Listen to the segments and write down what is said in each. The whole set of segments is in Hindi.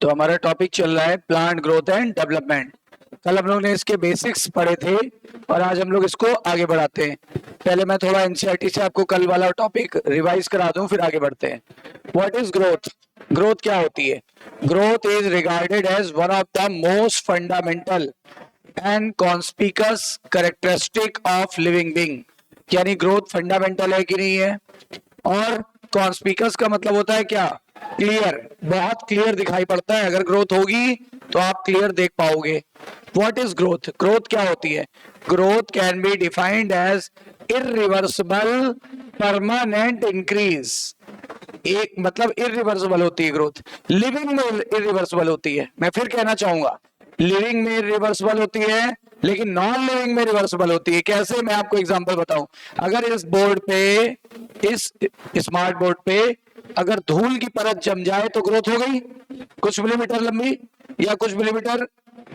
तो हमारा टॉपिक चल रहा है प्लांट ग्रोथ एंड डेवलपमेंट। कल हम लोग ने इसके बेसिक्स पढ़े थे और आज हम लोग इसको आगे बढ़ाते हैं। पहले मैं थोड़ा एनसीईआरटी से आपको कल वाला टॉपिक रिवाइज करा दूं, फिर आगे बढ़ते हैं। What is growth? ग्रोथ क्या होती है? Growth is regarded as one of the most fundamental and conspicuous characteristic of living being. यानी ग्रोथ फंडामेंटल है कि नहीं है, और कॉन्स्पिकस का मतलब होता है क्या? क्लियर, बहुत क्लियर दिखाई पड़ता है। अगर ग्रोथ होगी तो आप क्लियर देख पाओगे। What is growth? ग्रोथ क्या होती है? Growth can be defined as irreversible permanent increase. एक मतलब इरिवर्सिबल होती है ग्रोथ, लिविंग में इरिवर्सिबल होती है। मैं फिर कहना चाहूंगा, लिविंग में रिवर्सिबल होती है लेकिन नॉन लिविंग में रिवर्सिबल होती है। कैसे? मैं आपको एग्जांपल बताऊं। अगर इस बोर्ड पे, इस स्मार्ट बोर्ड पे अगर धूल की परत जम जाए तो ग्रोथ हो गई, कुछ मिलीमीटर लंबी या कुछ मिलीमीटर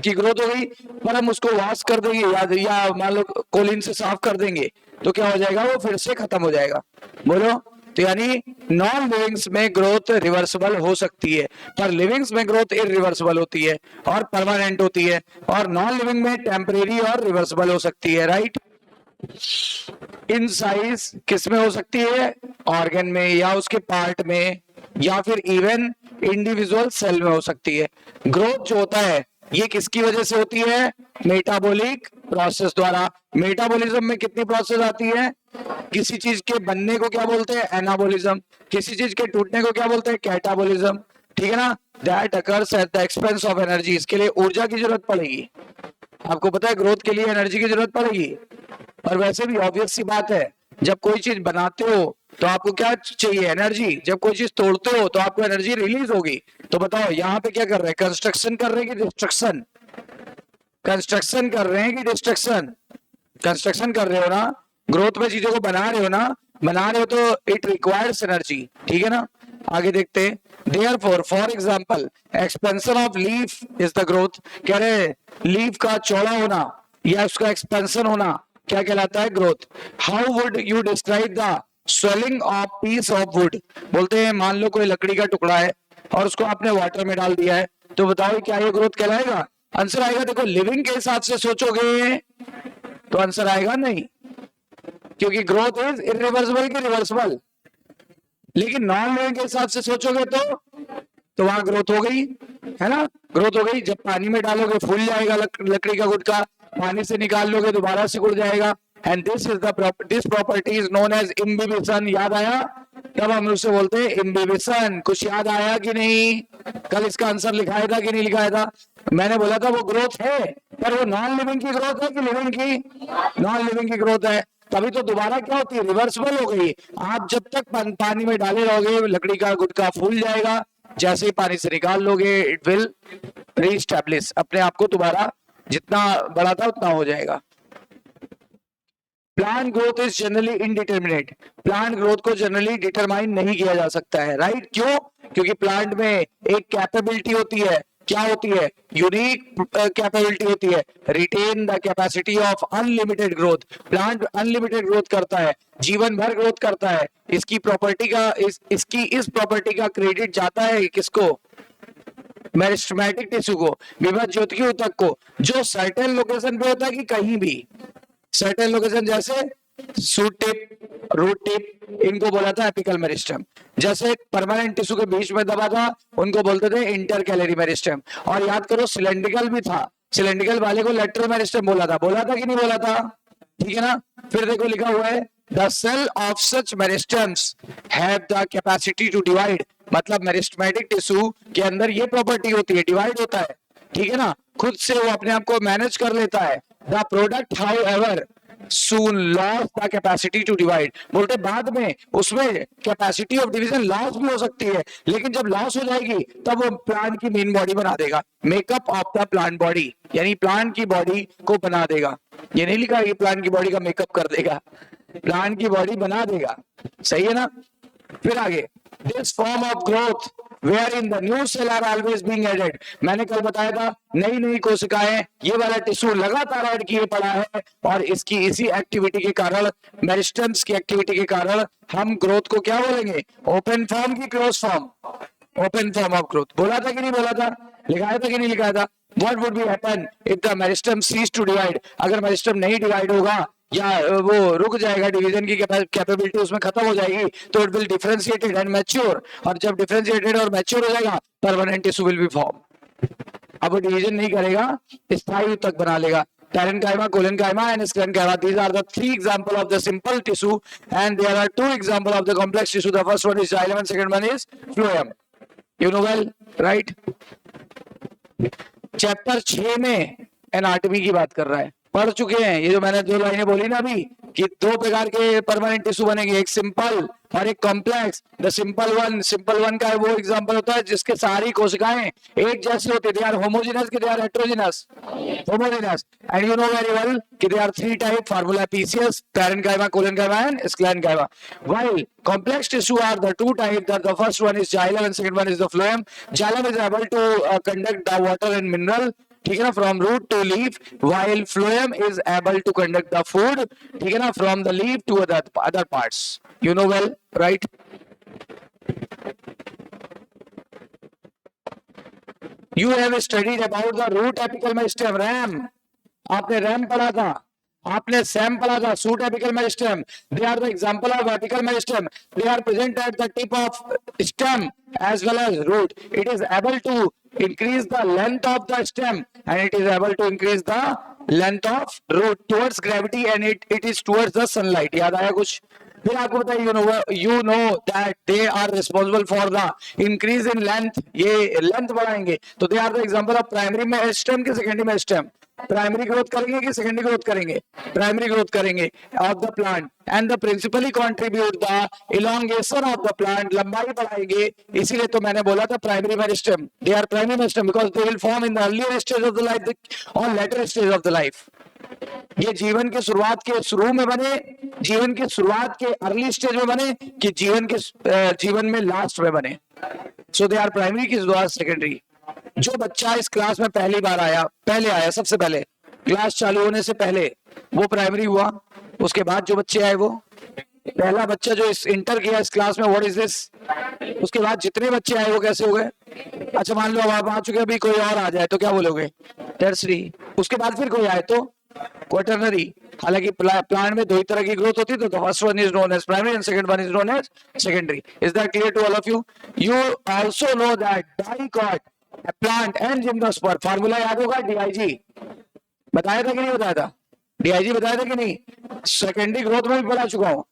की ग्रोथ हो गई। पर हम उसको वॉश कर देंगे या मान लो कोलिन से साफ कर देंगे तो क्या हो जाएगा? वो फिर से खत्म हो जाएगा। बोलो। तो यानी नॉन लिविंग्स में ग्रोथ रिवर्सिबल हो सकती है, पर लिविंग्स में ग्रोथ इरिवर्सिबल होती है और परमानेंट होती है, और नॉन लिविंग में टेम्परेरी और रिवर्सिबल हो सकती है। राइट? इन साइज किस में हो सकती है? ऑर्गन में या उसके पार्ट में, या फिर इवन इंडिविजुअल सेल में हो सकती है। ग्रोथ जो होता है ये किसकी वजह से होती है? मेटाबॉलिक प्रोसेस द्वारा। मेटाबॉलिज्म में कितनी प्रोसेस आती है? किसी चीज के बनने को क्या बोलते हैं? एनाबॉलिज्म। किसी चीज के टूटने को क्या बोलते हैं? कैटाबॉलिज्म। ठीक है ना? That occurs at the expense of energy. इसके लिए ऊर्जा की जरूरत पड़ेगी। आपको पता है ग्रोथ के लिए एनर्जी की जरूरत पड़ेगी। और वैसे भी ऑब्वियस सी बात है, जब कोई चीज बनाते हो तो आपको क्या चाहिए? एनर्जी। जब कोई चीज तोड़ते हो तो आपको एनर्जी रिलीज होगी। तो बताओ यहाँ पे क्या कर रहे हैं? कंस्ट्रक्शन कर रहे हैं कि डिस्ट्रक्शन? कंस्ट्रक्शन कर रहे हैं कि डिस्ट्रक्शन? कंस्ट्रक्शन कर रहे हो ना। ग्रोथ में चीजों को बना रहे हो ना। बना रहे हो तो इट रिक्वायर्स एनर्जी। ठीक है ना? आगे देखते हैं। Therefore, for example, expansion of leaf is the growth। कह रहे हैं लीफ का चौड़ा होना या उसका एक्सपेंशन होना क्या कहलाता है? Growth. How would you describe the swelling of peace of would? बोलते हैं मान लो कोई लकड़ी का टुकड़ा है और उसको आपने वाटर में डाल दिया है, तो बताओ क्या ये ग्रोथ कहलाएगा? आंसर आएगा, देखो लिविंग के हिसाब से सोचोगे तो आंसर आएगा नहीं, क्योंकि ग्रोथ इज इरिवर्सिबल की रिवर्सिबल। लेकिन नॉन लिविंग के हिसाब से सोचोगे तो वहां ग्रोथ हो गई, है ना? ग्रोथ हो गई। जब पानी में डालोगे फूल जाएगा लकड़ी का गुटका, पानी से निकाल लोगे दोबारा सिकुड़ जाएगा। And this property is known as imbibition. याद आया? तब हम उससे बोलते हैं इम्बिबिशन। कुछ याद आया कि नहीं? कल इसका आंसर लिखाया था कि नहीं लिखाया था? मैंने बोला था वो ग्रोथ है, पर वो नॉन लिविंग की ग्रोथ है कि लिविंग की? नॉन लिविंग की ग्रोथ है। तभी तो दोबारा क्या होती है? रिवर्सिबल हो गई। आप जब तक पानी में डाले रहोगे लकड़ी का गुटका फूल जाएगा, जैसे ही पानी से निकाल लोगे इट विल रीस्टैब्लिश, अपने आप को दोबारा जितना बड़ा था उतना हो जाएगा। Plant growth is generally indeterminate. Plant growth को जनरली डिटरमाइन नहीं किया जा सकता है। राइट? क्यों? क्योंकि प्लांट में एक कैपेबिलिटी होती है। क्या होती है? यूनिक कैपेबिलिटी होती है, retain the capacity of unlimited growth. Plant unlimited growth करता है, जीवन भर ग्रोथ करता है। इसकी प्रॉपर्टी का इसकी इस प्रॉपर्टी का क्रेडिट जाता है किसको? मेरिस्टेमेटिक टिश्यू को, विभक्त ज्योतिकी ऊतक को, जो सर्टेन लोकेशन पे होता है कि कहीं भी। सर्टेन लोकेशन जैसे सूट टिप, रूट टिप, इनको बोला था एपिकल मेरिस्टेम। जैसे परमानेंट टिश्यू के बीच में दबा था उनको बोलते थे इंटरकैलरी मेरिस्टेम। और याद करो सिलेंड्रिकल भी था, सिलेंड्रिकल वाले को लेटरल मेरिस्टेम बोला था कि नहीं बोला था? ठीक है ना? फिर देखो लिखा हुआ है the cell of such meristems have the capacity to divide. मतलब मेरिस्टेमेटिक टिश्यू के अंदर ये प्रॉपर्टी होती है, डिवाइड होता है। ठीक है ना? खुद से वो अपने आप को मैनेज कर लेता है। The product how ever soon lost the capacity to divide। बोलते बाद में उसमें कैपेसिटी ऑफ डिवीजन लॉस भी हो सकती है, लेकिन जब लॉस हो जाएगी तब वो प्लांट की मेन बॉडी बना देगा। Makeup of the plant body, यानी प्लांट की बॉडी को बना देगा। ये नहीं लिखा कि प्लांट की बॉडी का मेकअप कर देगा, प्लांट की बॉडी बना देगा। सही है ना? फिर आगे, this form of growth wherein the new cell are always being added। मैंने कल बताया था नई नई कोशिकाएं ये वाला टिश्यू लगातार ऐड किए पड़ा है, और इसकी इसी एक्टिविटी के कारण, मेरिस्टेम्स की एक्टिविटी के कारण हम ग्रोथ को क्या बोलेंगे? ओपन फॉर्म की close form? Open form of growth. बोला था कि नहीं बोला था, लिखाया था कि नहीं लिखाया था? What would be happen if the meristem cease to divide, अगर मेरिस्टम नहीं डिवाइड होगा या वो रुक जाएगा, डिवीजन की कैपेबिलिटी उसमें खत्म हो जाएगी, तो it will differentiated and mature, और जब डिफरेंशिएटेड और मैच्योर हो जाएगा permanent tissue will be form. अब वो डिवीजन नहीं करेगा, स्थायी तक बना लेगा। Parenchyma, collenchyma and sclerenchyma, these are the three example of the simple tissue, and there are two example of the complex tissue. The first one is xylem and second one is phloem. You know well, right? Chapter 6 में एनाटॉमी की बात कर रहा है, पढ़ चुके हैं। ये जो मैंने दो लाइनें बोली ना अभी, कि दो प्रकार के परमानेंट टिश्यू बनेंगे, एक सिंपल और एक कॉम्प्लेक्स। द सिंपल वन का वो एग्जांपल होता है जिसके सारी कोशिकाएं एक जैसी होती है। दे आर होमोजेनस कि they are heterogeneous? Homogeneous. And you know very well कि they are three type, formula PCS, parenchyma, collenchyma and sclerenchyma. While complex tissue are the two types, that the first one is xylem and second one is the phloem. Xylem is able to conduct the water and mineral, ठीक है ना, from root to leaf, while phloem is able to conduct the food, ठीक है ना, from the leaf to other parts. You know well, right? You have studied about the root apical meristem, RAM. आपने रैम पढ़ा था, आपने सैम पढ़ा था, shoot apical meristem. They are the example of apical meristem. They are present at the tip of stem as well as root. It is able to increase the length of the stem and it is able to increase the length of root towards gravity, and it is towards the sunlight. याद आया कुछ? फिर आपको बताइए, you know that they are responsible for the increase in length. ये लेंथ बढ़ाएंगे, तो they are the example of primary meristem के secondary meristem. प्राइमरी ग्रोथ करेंगे कि सेकेंडरी ग्रोथ करेंगे? प्राइमरी ग्रोथ करेंगे of the plant, and the principally contribute the elongation of the plant, लंबाई बढ़ाएंगे। इसीलिए तो मैंने बोला था primary meristem, they are primary meristem because they will form in the earlier stage of the life और later stage of the life. ये जीवन के शुरुआत के शुरू में बने, जीवन के शुरुआत के अर्ली स्टेज में बने, कि जीवन में लास्ट में बने। सो दे आर प्राइमरी की सेकेंडरी। जो बच्चा इस क्लास में पहली बार आया, पहले आया, सबसे पहले क्लास चालू होने से पहले, वो प्राइमरी हुआ। उसके बाद जो बच्चे आए, वो पहला बच्चा जो इस इंटर किया इस क्लास में, व्हाट इज दिस। उसके बाद जितने बच्चे आए वो कैसे हो गए? अच्छा मान लो अब आप आ चुके, अभी कोई और आ जाए तो क्या बोलोगे? टर्सरी। उसके बाद फिर कोई आए तो क्वाटरनरी। हालांकि प्लांट में दो ही तरह की ग्रोथ होती है, तो first one is known as primary and second one is known as secondary. Is that clear to all of you? You also know that dicot plant and gymnosperm, formula याद होगा, डीआईजी। बताया था कि नहीं बताया था? डीआईजी बताया था कि नहीं? सेकेंडरी ग्रोथ में भी पढ़ा चुका हूँ,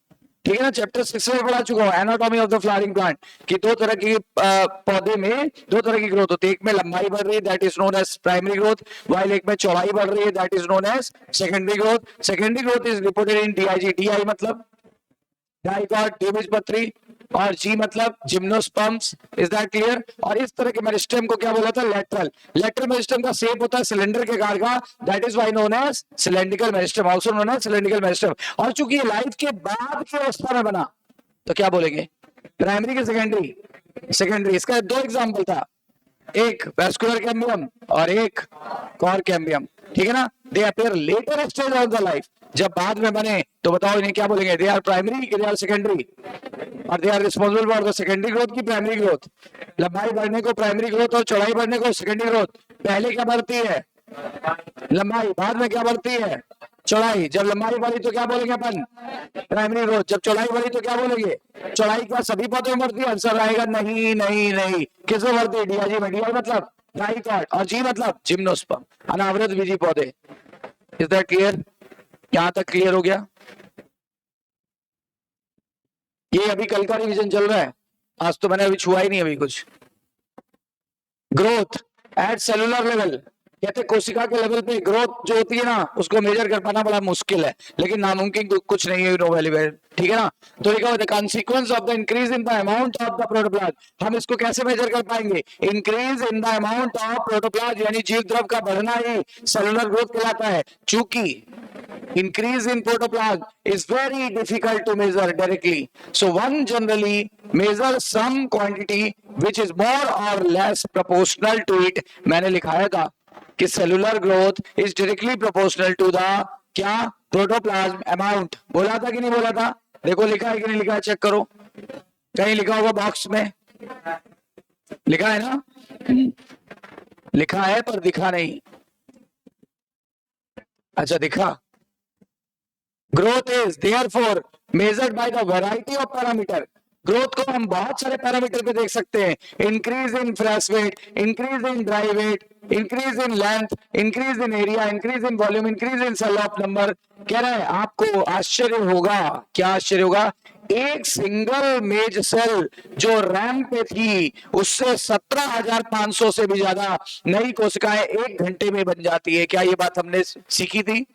ठीक है ना, चैप्टर 6 में पढ़ा चुका हूँ, anatomy of the flowering plant, कि दो तरह की पौधे में दो तरह की ग्रोथ होती है। एक में लंबाई बढ़ रही है, that is known as primary growth, while एक में चौड़ाई बढ़ रही है, that is known as secondary growth. Secondary growth is reported in DIG. DI मतलब डाइकॉट, द्विबीजपत्री, और जी मतलब जिम्नोस्पर्म्स। Is that clear? और इस तरह के मेरिस्टेम को क्या बोला था? लेटरल। लेटरल मेरिस्टेम का शेप होता है सिलेंडर के आकार का, that is why known as cylindrical meristem, also known as cylindrical meristem. और चूंकि ये लाइफ के बाद की अवस्था में बना, तो क्या बोलेंगे? प्राइमरी के सेकेंडरी? सेकेंडरी। इसका दो एग्जाम्पल था, एक वैस्कुलर कैम्बियम और एक कॉर कैम्बियम, ठीक है ना। दे appear letter stage of the life, जब बाद में बने, तो बताओ इन्हें क्या बोलेंगे? दे आर प्राइमरी कि दे आर सेकेंडरी? और they are responsible for the secondary growth की प्राइमरी ग्रोथ। लंबाई बढ़ने को प्राइमरी ग्रोथ और चौड़ाई बढ़ने को सेकेंडरी ग्रोथ। पहले क्या बढ़ती है? लंबाई। बाद में क्या बढ़ती है? चौड़ाई। जब लंबाई बढ़ी तो क्या बोलेंगे अपन? Primary growth. जब चौड़ाई बढ़ी तो क्या बोलेंगे? चौड़ाई। क्या सभी पौधों में बढ़ती है? आंसर आएगा नहीं नहीं नहीं। किसमें बढ़ती है? डीआईजी में। डीआई मतलब डाइकॉट और जी मतलब जिम्नोस्पर्म, अनावृत बीजी पौधे। Is that clear? यहां तक क्लियर हो गया? ये अभी कल का रिवीजन चल रहा है, आज तो मैंने अभी छुआ ही नहीं अभी कुछ। ग्रोथ एट सेलुलर लेवल, कहते कोशिका के लेवल पे ग्रोथ जो होती है ना, उसको मेजर कर पाना बड़ा मुश्किल है, लेकिन नामुमकिन कुछ नहीं है, नो वैल्यू, ठीक है ना। तो लिखा हुआ है consequence of the increase in the amount of the protoplasm. हम इसको कैसे मेजर कर पाएंगे? Increase in the amount of protoplasm, यानी जीव द्रव का बढ़ना ही सेलुलर ग्रोथ कहलाता है। चूंकि increase in protoplasm is very difficult to measure directly, so one generally measures some quantity which is more or less proportional to it। मैंने लिखाया था कि cellular growth is directly proportional to the क्या? Protoplasm amount. बोला था कि नहीं बोला था? देखो लिखा है कि नहीं लिखा है, चेक करो, कहीं लिखा होगा बॉक्स में। लिखा है ना, लिखा है पर दिखा नहीं। अच्छा दिखा। Growth is therefore measured by the variety of parameter. ग्रोथ को हम बहुत सारे पैरामीटर पे देख सकते हैं। Increase in fresh weight, increase in dry weight, increase in length, increase in area, increase in volume, increase in cell of number. कह रहा है आपको आश्चर्य होगा, क्या आश्चर्य होगा, एक सिंगल मेज सेल जो रैम पे थी उससे 17,500 से भी ज्यादा नई कोशिकाएं 1 घंटे में बन जाती है। क्या ये बात हमने सीखी थी?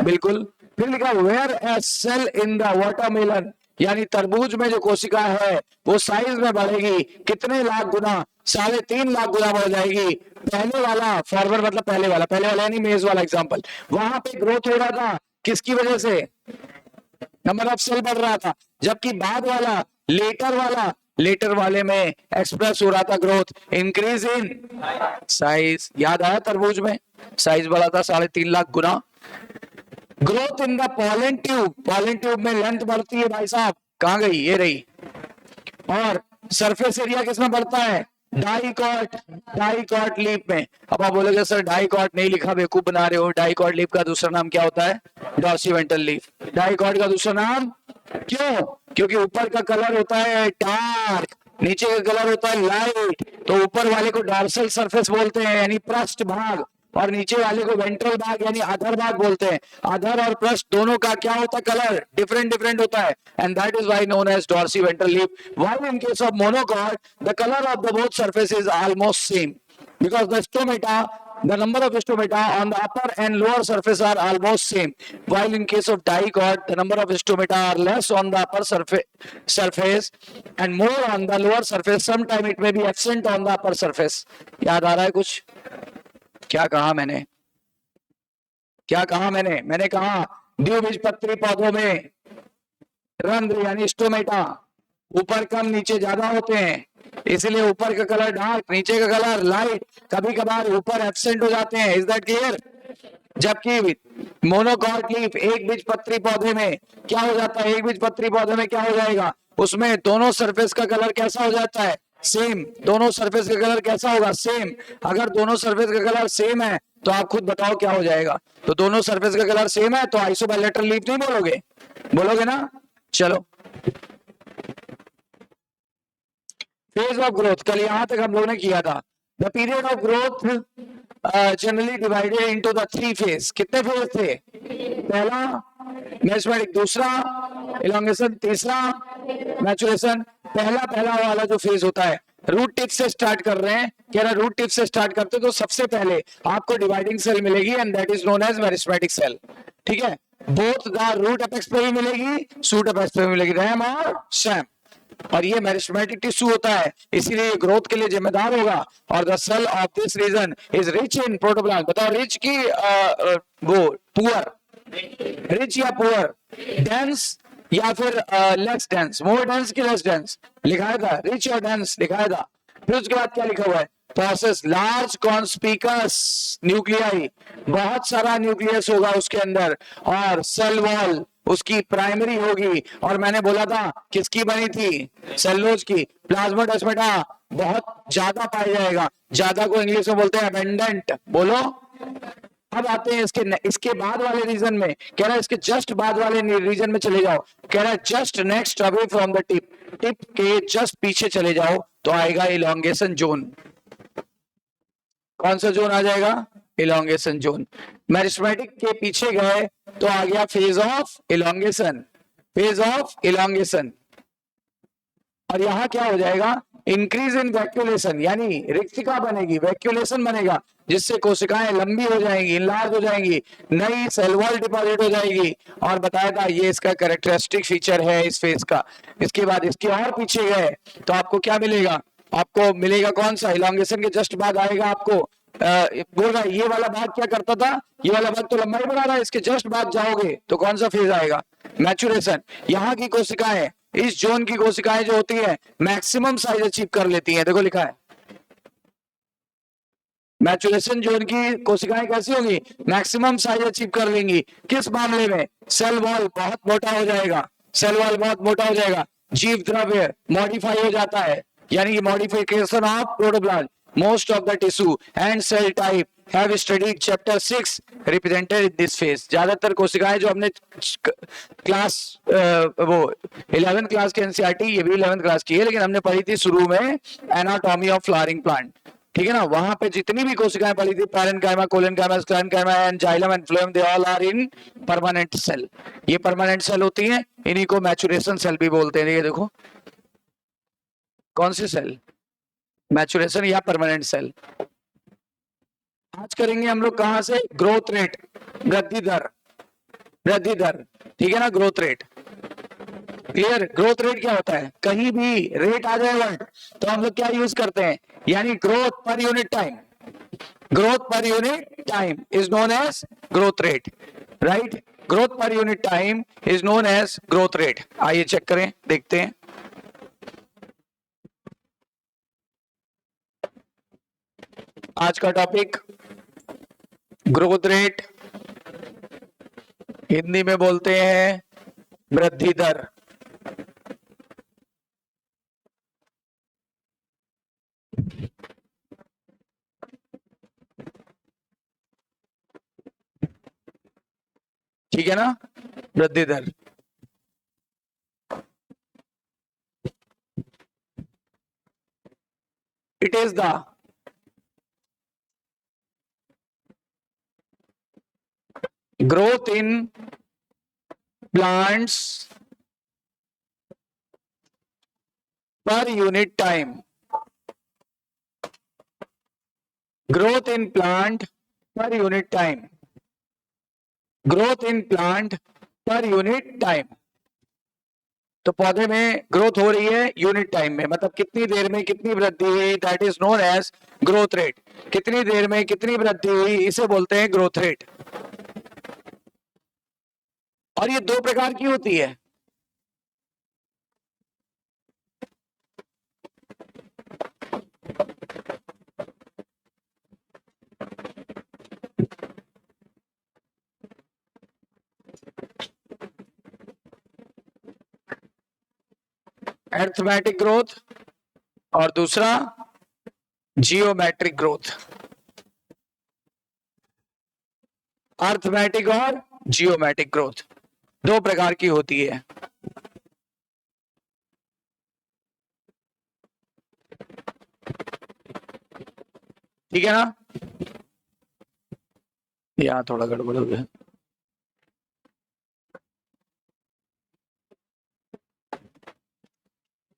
बिल्कुल। फिर लिखा where a cell in the watermelon, यानी तरबूज में जो कोशिका है वो साइज में बढ़ेगी कितने लाख गुना, 3.5 लाख गुना बढ़ जाएगी। पहले वाला फॉरवर्ड मतलब पहले वाला यानी मेज वाला एग्जांपल, वहां पे ग्रोथ हो रहा था किसकी वजह से? नंबर ऑफ सेल बढ़ रहा था। जबकि बाद वाला लेटर वाले में एक्सप्रेस हो रहा था ग्रोथ इंक्रीज इन साइज। याद आया तरबूज में साइज बढ़ा था 3.5 लाख गुना। Growth in the pollen tube में लेंथ बढ़ती है भाई साहब, कहां गई, ये रही। और सरफेस एरिया किसमें बढ़ता है? डाइकॉट लीफ में। अब आप बोलोगे सर डाइकॉट नहीं लिखा, बेवकूफ बना रहे हो। डाइकॉट लीफ का दूसरा नाम क्या होता है? डॉर्सिवेंट्रल लीफ। डाइकॉट का दूसरा नाम क्यों? क्योंकि ऊपर का कलर होता है डार्क, नीचे का कलर होता है लाइट। तो ऊपर वाले को डॉर्सल सरफेस बोलते हैं यानी पृष्ठ भाग, और नीचे वाले को वेंट्रल भाग यानी अधर भाग बोलते हैं। अधर और पृष्ठ दोनों का क्या होता है? कलर डिफरेंट होता है, and that is why known as dorsiventral leaf. While in case of monocot the colour of the both surface is almost same because the stomata, the number of stomata on the upper and lower surface are almost same, while in case of dicot the number of stomata are less on the upper surface and more on the lower surface. Sometime it may be absent on the upper surface. याद आ रहा है कुछ? क्या कहा मैंने? मैंने कहा द्विबीजपत्री पौधों में रंध्र यानी स्टोमेटा ऊपर कम नीचे ज्यादा होते हैं, इसलिए ऊपर का कलर डार्क, नीचे का कलर लाइट, कभी कभार ऊपर एब्सेंट हो जाते हैं। Is that clear? जबकि मोनोकॉट लीफ एक बीजपत्री पौधे में क्या हो जाता है? एक बीजपत्री पौधे में क्या हो जाएगा? उसमें दोनों सरफेस का कलर कैसा हो जाता है? सेम। दोनों सरफेस का कलर कैसा होगा? सेम। अगर दोनों सरफेस का कलर सेम है तो आप खुद बताओ क्या हो जाएगा? तो दोनों सरफेस का कलर सेम है तो आइसोबायलैटरल लीफ नहीं बोलोगे? बोलोगे ना? चलो, फेज ऑफ ग्रोथ कल यहां तक हम लोगों ने किया था। The period of growth generally divided into the 3 phase. कितने फेज थे? पहला मेरिस्टेमेटिक, दूसरा इलॉन्गेशन, तीसरा मैचुरेशन। पहला वाला जो फेज होता है रूट टिप से स्टार्ट कर रहे हैं, कह रहा रूट टिप से स्टार्ट करते तो सबसे पहले आपको डिवाइडिंग सेल मिलेगी and that is known as meristematic cell. ठीक है, बोथ द रूट अपेक्स पे भी मिलेगी, शूट अपेक्स पे भी मिलेगी, रैम और शैम। और ये मेरिस्टेमेटिक टिश्यू होता है इसीलिए ग्रोथ के लिए जिम्मेदार होगा। और the cell of this region is rich in protoplasm. बताओ रिच की वो पुअर, रिच या पुअर, डेंस या फिर लेस डेंस, मोर डेंस की लेस डेंस लिखाया था, रिच और डेंस लिखाया था। फिर उसके बाद क्या लिखा हुआ है? प्रोसेस लार्ज कॉन्स्पिकस न्यूक्लियाई, बहुत सारा न्यूक्लियस होगा उसके अंदर, और सेल वॉल उसकी प्राइमरी होगी। और मैंने बोला था किसकी बनी थी? सेलुलोज की। प्लाज्मोडेस्माटा बहुत ज्यादा पाया जाएगा, ज्यादा को इंग्लिश में बोलते हैं अबंडेंट। बोलो। अब आते हैं इसके बाद वाले रीजन में। कह रहा है इसके जस्ट बाद वाले रीजन में चले जाओ। कह रहा है just next away from the tip, tip के जस्ट पीछे चले जाओ तो आएगा इलॉन्गेशन जोन। कौन सा जोन आ जाएगा? Elongation zone. मेरिस्टेमेटिक के पीछे गए तो आ गया phase of elongation, phase of elongation. और यहां क्या हो जाएगा? इंक्रीज इन वैक्यूलेशन, यानी रिक्तिका बनेगी, वैक्यूलेशन बनेगा जिससे कोशिकाएं लंबी हो जाएंगी, इनलार्ज हो जाएंगी, नई सेल वॉल डिपॉजिट हो जाएगी। और बताया था ये इसका कैरेक्टरिस्टिक फीचर है इस फेज का। इसके बाद इसके और पीछे गए तो आपको क्या मिलेगा? आपको मिलेगा कौन सा? इलॉन्गेशन के जस्ट बाद आएगा आपको बोल रहा है ये वाला भाग क्या करता था? ये वाला भाग तो लंबाई बढ़ा रहा है, इसके जस्ट बाद जाओगे तो कौन सा फेज आएगा? मैचुरेशन। यहाँ की कोशिकाएं, इस जोन की कोशिकाएं जो होती है मैक्सिमम साइज अचीव कर लेती हैं। देखो लिखा है मैचुरेशन जोन की कोशिकाएं कैसी होंगी? मैक्सिमम साइज अचीव कर लेंगी। किस मामले में? सेल वॉल बहुत मोटा हो जाएगा, सेल वॉल बहुत मोटा हो जाएगा, जीव द्रव्य मॉडिफाई हो जाता है, यानी modification of protoplasm, most of the tissue and cell type have studied chapter 6 represented in this phase. ज्यादातर कोशिकाएं जो हमने क्लास वो 11th क्लास के एनसीईआरटी, ये भी 11th क्लास की है, लेकिन हमने पढ़ी थी शुरू में एनाटॉमी ऑफ फ्लावरिंग प्लांट, ठीक है ना। वहां पे जितनी भी कोशिकाएं पढ़ी थी, parenchyma, collenchyma, sclerenchyma and xylem and phloem, they all are in permanent cell. ये परमानेंट सेल होती हैं, इन्हीं को मैचुरेशन सेल भी बोलते हैं। ये देखो कौन सी सेल, मैचुरेशन या परमानेंट सेल। आज करेंगे हम लोग कहां से, ग्रोथ रेट, वृद्धि दर, वृद्धि दर, ठीक है ना, growth rate. Clear, growth rate क्या होता है, कहीं भी रेट आ जाए वर्ड तो हम लोग क्या यूज करते हैं, यानी growth per unit time, growth per unit time is known as growth rate, right. Growth per unit time is known as growth rate. आइए चेक करें, देखते हैं। आज का टॉपिक ग्रोथ रेट, हिंदी में बोलते हैं वृद्धि दर। ठीक है ना, वृद्धि दर। It is the growth in plants per unit time, growth in plant per unit time, growth in plant per unit time। तो पौधे में ग्रोथ हो रही है यूनिट टाइम में, मतलब कितनी देर में कितनी वृद्धि हुई, that is known as growth rate. कितनी देर में कितनी वृद्धि हुई, इसे बोलते हैं ग्रोथ रेट। और ये दो प्रकार की होती है, अरिथमेटिक ग्रोथ और दूसरा जियोमेट्रिक ग्रोथ। अरिथमेटिक और जियोमेट्रिक ग्रोथ दो प्रकार की होती है। ठीक है ना, यहाँ थोड़ा गड़बड़ हो गया।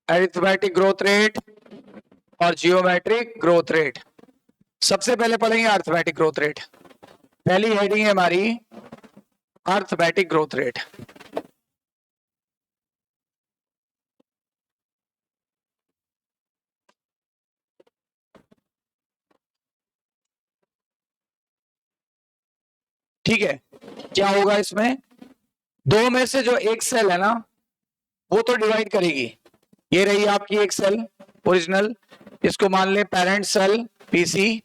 अरिथमेटिक ग्रोथ रेट और जियोमेट्रिक ग्रोथ रेट। सबसे पहले पढ़ेंगे अरिथमेटिक ग्रोथ रेट। पहली हेडिंग है हमारी अरिथमेटिक ग्रोथ रेट। ठीक है, क्या होगा इसमें, दो में से जो एक सेल है ना वो तो डिवाइड करेगी। ये रही आपकी एक सेल ओरिजिनल, इसको मान ले पेरेंट सेल पीसी,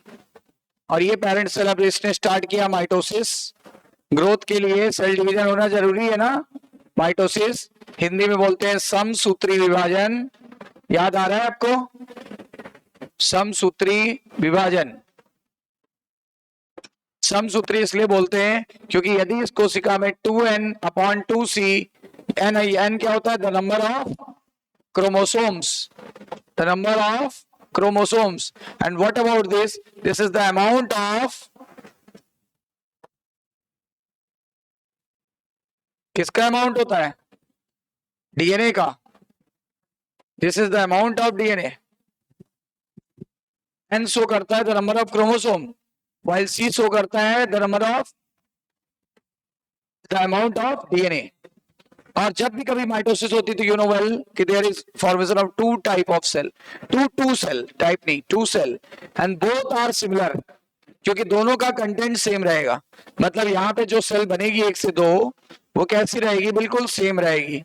और ये पेरेंट सेल अब इसने स्टार्ट किया माइटोसिस। ग्रोथ के लिए सेल डिवीजन होना जरूरी है ना, माइटोसिस हिंदी में बोलते हैं समसूत्री विभाजन। याद आ रहा है आपको, समसूत्री विभाजन। समसूत्री इसलिए बोलते हैं क्योंकि यदि इस कोशिका में 2n/2c, n क्या होता है, the number of chromosomes, the number of chromosomes, and what about this, this is the amount of, किसका अमाउंट होता है, डीएनए का। This is the amount of DNA. N show करता है the number of chromosome, while C show करता है the number of the amount of DNA। और जब भी कभी माइटोसिस होती तो यू नो वेल कि there is formation of two type of cell, two cell type नहीं, two cell, and both are similar, क्योंकि दोनों का कंटेंट सेम रहेगा। मतलब यहाँ पे जो सेल बनेगी एक से दो, वो कैसी रहेगी, बिल्कुल सेम रहेगी।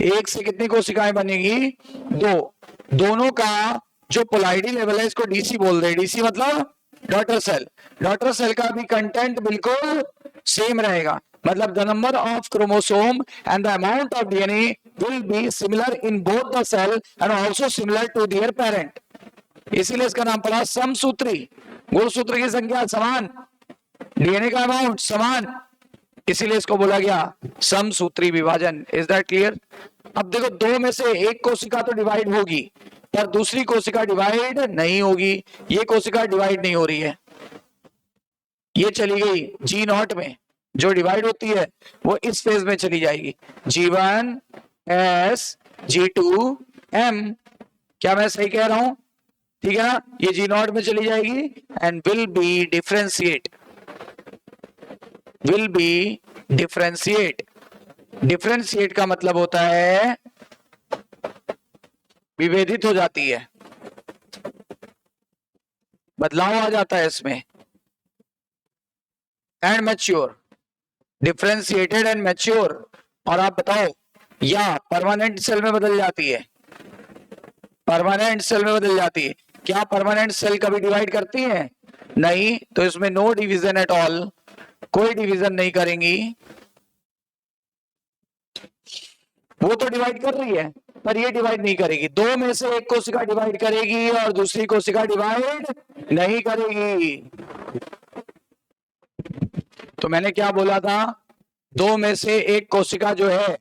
एक से कितनी कोशिकाएं बनेगी, दो। दोनों का जो पोलैरिटी लेवल है इसको डीसी बोल रहे हैं। डीसी मतलब डॉटर सेल। डॉटर सेल का भी कंटेंट बिल्कुल सेम रहेगा, मतलब the number of chromosome and the amount of DNA will be similar in both the cell and also similar to their parent. इसीलिए इसका नाम पड़ा समसूत्री। गुणसूत्र की संख्या समान, डीएनए का अमाउंट समान, इसीलिए इसको बोला गया समसूत्री विभाजन। Is that clear? अब देखो, दो में से एक कोशिका तो डिवाइड होगी पर दूसरी कोशिका डिवाइड नहीं होगी। ये कोशिका डिवाइड नहीं हो रही है, ये चली गई G0 में। जो डिवाइड होती है वो इस फेज में चली जाएगी, G1 S G2 M। क्या मैं सही कह रहा हूं? ठीक है ना? ये G0 में चली जाएगी and will be differentiate, will be differentiate. Differentiate का मतलब होता है विभेदित हो जाती है, बदलाव आ जाता है इसमें। And mature, differentiated and mature. और आप बताओ, या परमानेंट सेल में बदल जाती है? परमानेंट सेल में बदल जाती है। क्या परमानेंट सेल कभी डिवाइड करती है? नहीं, तो इसमें नो डिवीजन एट ऑल, कोई डिवीजन नहीं करेंगी। वो तो डिवाइड कर रही है पर ये डिवाइड नहीं करेगी। दो में से एक कोशिका डिवाइड करेगी और दूसरी कोशिका डिवाइड नहीं करेगी। तो मैंने क्या बोला था? दो में से एक कोशिका जो है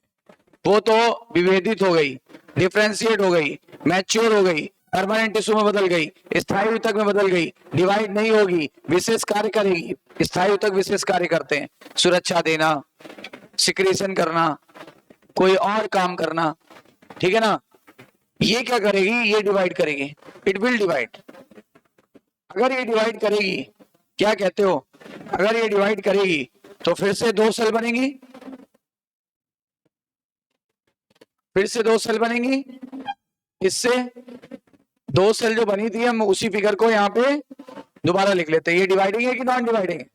वो तो विभेदित हो गई, डिफरेंशिएट हो गई, मैच्योर हो गई, परमानेंट टिश्यू में बदल गई, स्थायी ऊतक में बदल गई, डिवाइड नहीं होगी, विशेष कार्य करेगी। स्थायी ऊतक विशेष कार्य करते हैं, सुरक्षा देना, सिक्रीशन करना, कोई और काम करना, ठीक है ना? ये क्या करेगी? ये डिवाइड करेगी, इट विल डिवाइड। अगर ये डिवाइड करेगी, क्या कहते हो? अगर ये डिवाइड करेगी तो फिर से दो सेल बनेंगी, फिर से दो सेल बनेंगी। इससे दो सेल जो बनी थी, हम उसी फिगर को यहाँ पे दोबारा लिख लेते हैं। ये डिवाइडिंग है कि नॉन डिवाइडिंग है?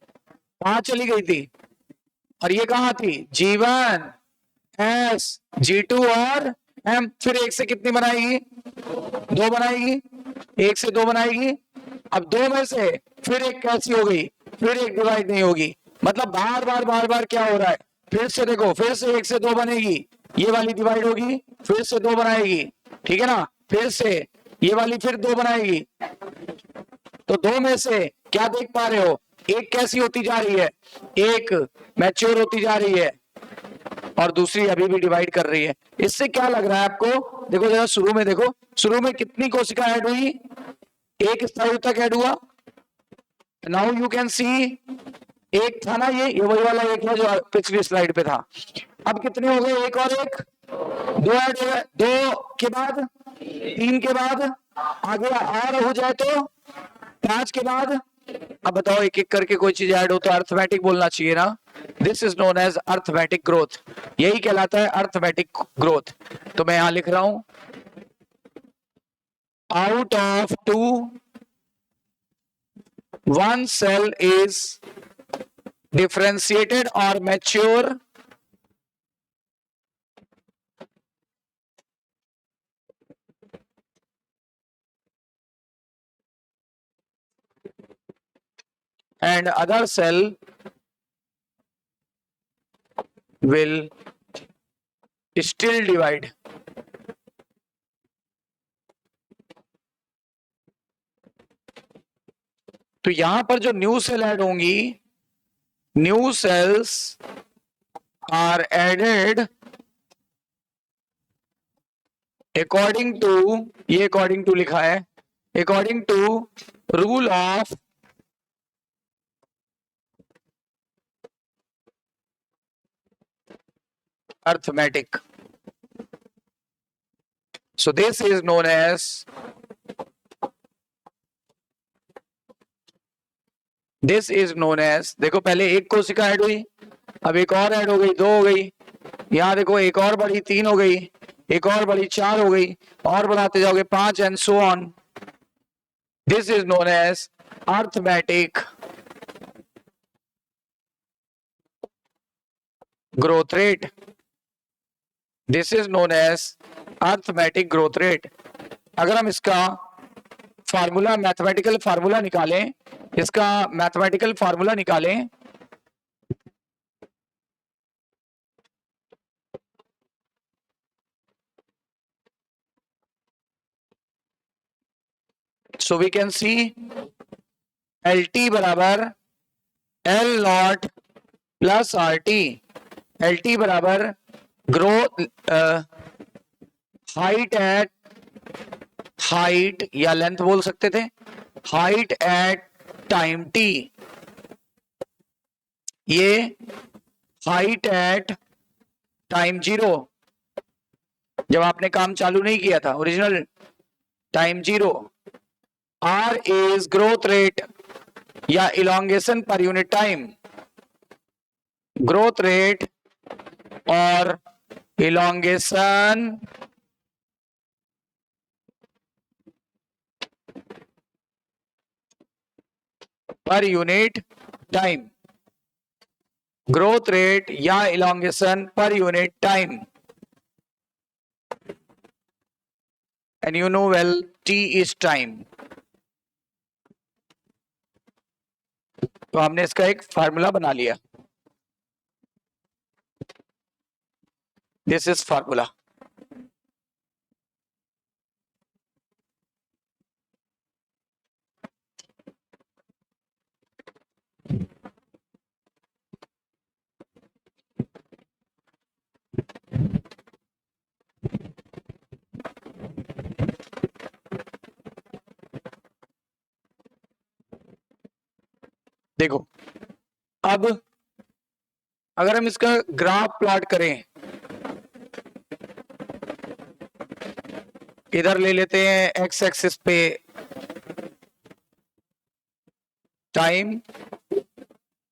कहाँ चली गई थी? और ये कहाँ थी? G1 S G2 और M। फिर एक से कितनी बनाएगी? दो बनाएगी, एक से दो बनाएगी। अब दो में से फिर एक कैसी हो गई? फिर एक डिवाइड नहीं होगी। मतलब बार बार क्या हो रहा है? फिर से देखो, फिर से एक से दो बनेगी, ये वाली डिवाइड होगी, फिर से दो बनाएगी, ठीक है ना? फिर से ये वाली फिर दो बनाएगी। तो दो में से क्या देख पा रहे हो? एक कैसी होती जा रही है? एक मैच्योर होती जा रही है और दूसरी अभी भी डिवाइड कर रही है। इससे क्या लग रहा है आपको? देखो जरा शुरू में देखो, शुरू में कितनी कोशिका ऐड हुई? एक स्थायी ऊतक ऐड हुआ। नाउ यू कैन सी, एक था ना, ये वही वाला एक है जो पिछली स्लाइड पे था। अब कितने हो गए? एक और एक, दो ऐड हो गए। दो के बाद तीन, के बाद आगे और हो जाए तो पांच के बाद। अब बताओ, एक एक करके कोई चीज ऐड हो तो अर्थमेटिक बोलना चाहिए ना? This is known as arithmetic growth. यही कहलाता है अर्थमेटिक ग्रोथ। तो मैं यहां लिख रहा हूं, out of two one cell is differentiated or mature and other cell will still divide. तो यहां पर जो न्यू सेल ऐड होंगी, new cells are added according to, ये अकॉर्डिंग टू लिखा है, according to rule of arithmetic. So this is known as, this is known as, देखो पहले एक कोशिका ऐड हुई, अब एक और ऐड हो गई, दो हो गई। यहां देखो एक और बढ़ी, तीन हो गई, एक और बढ़ी, चार हो गई, और बढ़ाते जाओगे पांच, and so on. This is known as arithmetic growth rate. This is known as arithmetic growth rate. अगर हम इसका फार्मूला, मैथमेटिकल फार्मूला निकालें, इसका मैथमेटिकल फार्मूला निकालें, so we can see L T बराबर L not plus R T. L T बराबर ग्रोथ हाइट या लेंथ बोल सकते थे, हाइट एट टाइम टी। ये हाइट एट टाइम 0, जब आपने काम चालू नहीं किया था, original time 0। R is growth rate या elongation per unit time. Growth rate और elongation per unit time. Growth rate या elongation per unit time. And you know well t is time. तो हमने इसका एक फार्मूला बना लिया। This is formula. देखो, अब अगर हम इसका ग्राफ प्लॉट करें, इधर ले लेते हैं एक्स एक्सिस पे टाइम,